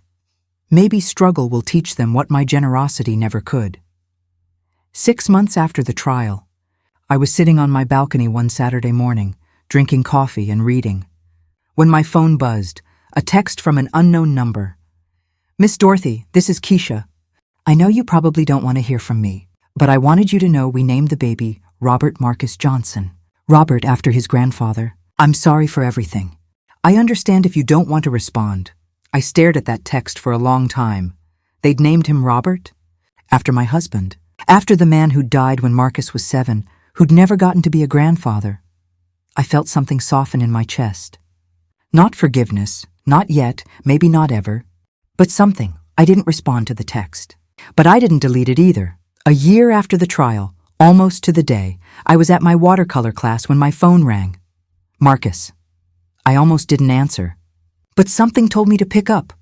maybe struggle will teach them what my generosity never could. 6 months after the trial, I was sitting on my balcony one Saturday morning, drinking coffee and reading, when my phone buzzed, a text from an unknown number. "Miss Dorothy, this is Keisha. I know you probably don't want to hear from me, But I wanted you to know we named the baby Robert Marcus Johnson. Robert after his grandfather. I'm sorry for everything. I understand if you don't want to respond. I stared at that text for a long time. They'd named him Robert? After my husband. After the man who died when Marcus was 7, who'd never gotten to be a grandfather. I felt something soften in my chest. Not forgiveness, not yet, maybe not ever, but something. I didn't respond to the text. But I didn't delete it either. A year after the trial, almost to the day, I was at my watercolor class when my phone rang. Marcus. I almost didn't answer. But something told me to pick up.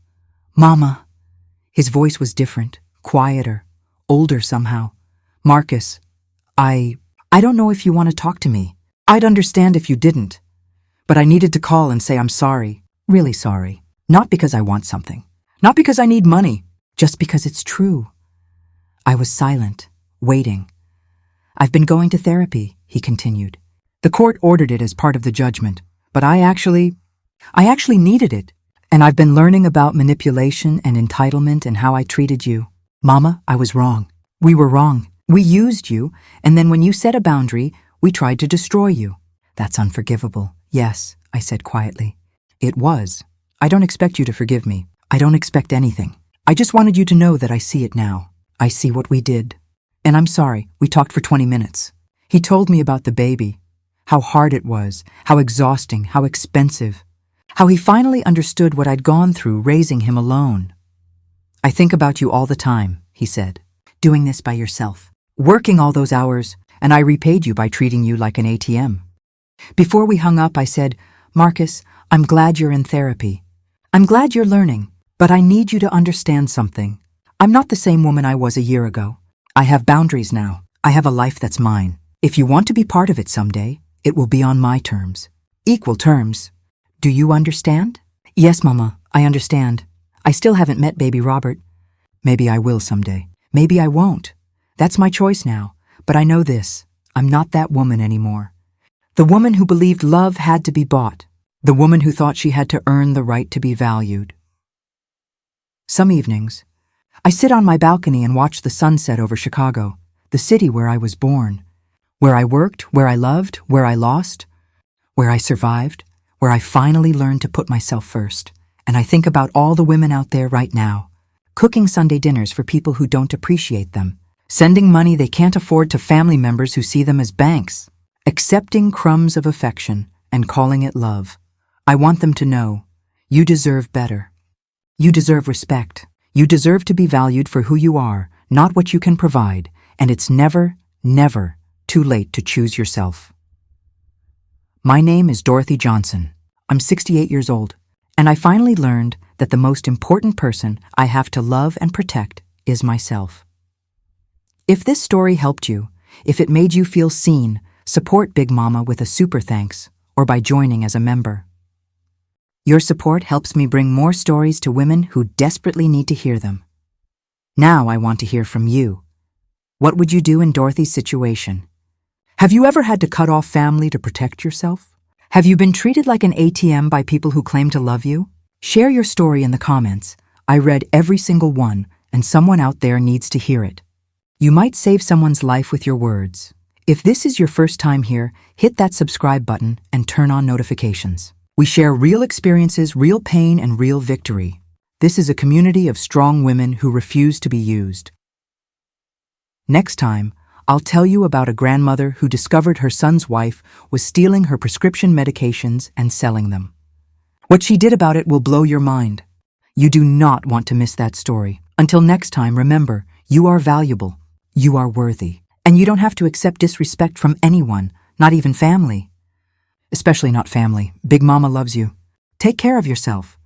Mama. His voice was different, quieter, older somehow. Marcus, I don't know if you want to talk to me. I'd understand if you didn't. But I needed to call and say I'm sorry, really sorry. Not because I want something. Not because I need money. Just because it's true. I was silent, waiting. I've been going to therapy, he continued. The court ordered it as part of the judgment, but I actually needed it. And I've been learning about manipulation and entitlement and how I treated you. Mama, I was wrong. We were wrong. We used you, and then when you set a boundary, we tried to destroy you. That's unforgivable. Yes, I said quietly. It was. I don't expect you to forgive me. I don't expect anything. I just wanted you to know that I see it now. I see what we did. And I'm sorry, we talked for 20 minutes. He told me about the baby, how hard it was, how exhausting, how expensive, how he finally understood what I'd gone through raising him alone. I think about you all the time, he said, doing this by yourself, working all those hours, and I repaid you by treating you like an ATM. Before we hung up, I said, Marcus, I'm glad you're in therapy. I'm glad you're learning, but I need you to understand something. I'm not the same woman I was a year ago. I have boundaries now. I have a life that's mine. If you want to be part of it someday, it will be on my terms. Equal terms. Do you understand? Yes, Mama, I understand. I still haven't met baby Robert. Maybe I will someday. Maybe I won't. That's my choice now. But I know this. I'm not that woman anymore. The woman who believed love had to be bought. The woman who thought she had to earn the right to be valued. Some evenings, I sit on my balcony and watch the sunset over Chicago, the city where I was born, where I worked, where I loved, where I lost, where I survived, where I finally learned to put myself first. And I think about all the women out there right now, cooking Sunday dinners for people who don't appreciate them, sending money they can't afford to family members who see them as banks, accepting crumbs of affection and calling it love. I want them to know, you deserve better. You deserve respect. You deserve to be valued for who you are, not what you can provide, and it's never, never too late to choose yourself. My name is Dorothy Johnson. I'm 68 years old, and I finally learned that the most important person I have to love and protect is myself. If this story helped you, if it made you feel seen, support Big Mama with a super thanks or by joining as a member. Your support helps me bring more stories to women who desperately need to hear them. Now I want to hear from you. What would you do in Dorothy's situation? Have you ever had to cut off family to protect yourself? Have you been treated like an ATM by people who claim to love you? Share your story in the comments. I read every single one, and someone out there needs to hear it. You might save someone's life with your words. If this is your first time here, hit that subscribe button and turn on notifications. We share real experiences, real pain, and real victory. This is a community of strong women who refuse to be used. Next time, I'll tell you about a grandmother who discovered her son's wife was stealing her prescription medications and selling them. What she did about it will blow your mind. You do not want to miss that story. Until next time, remember, you are valuable, you are worthy, and you don't have to accept disrespect from anyone, not even family. Especially not family. Big Mama loves you. Take care of yourself.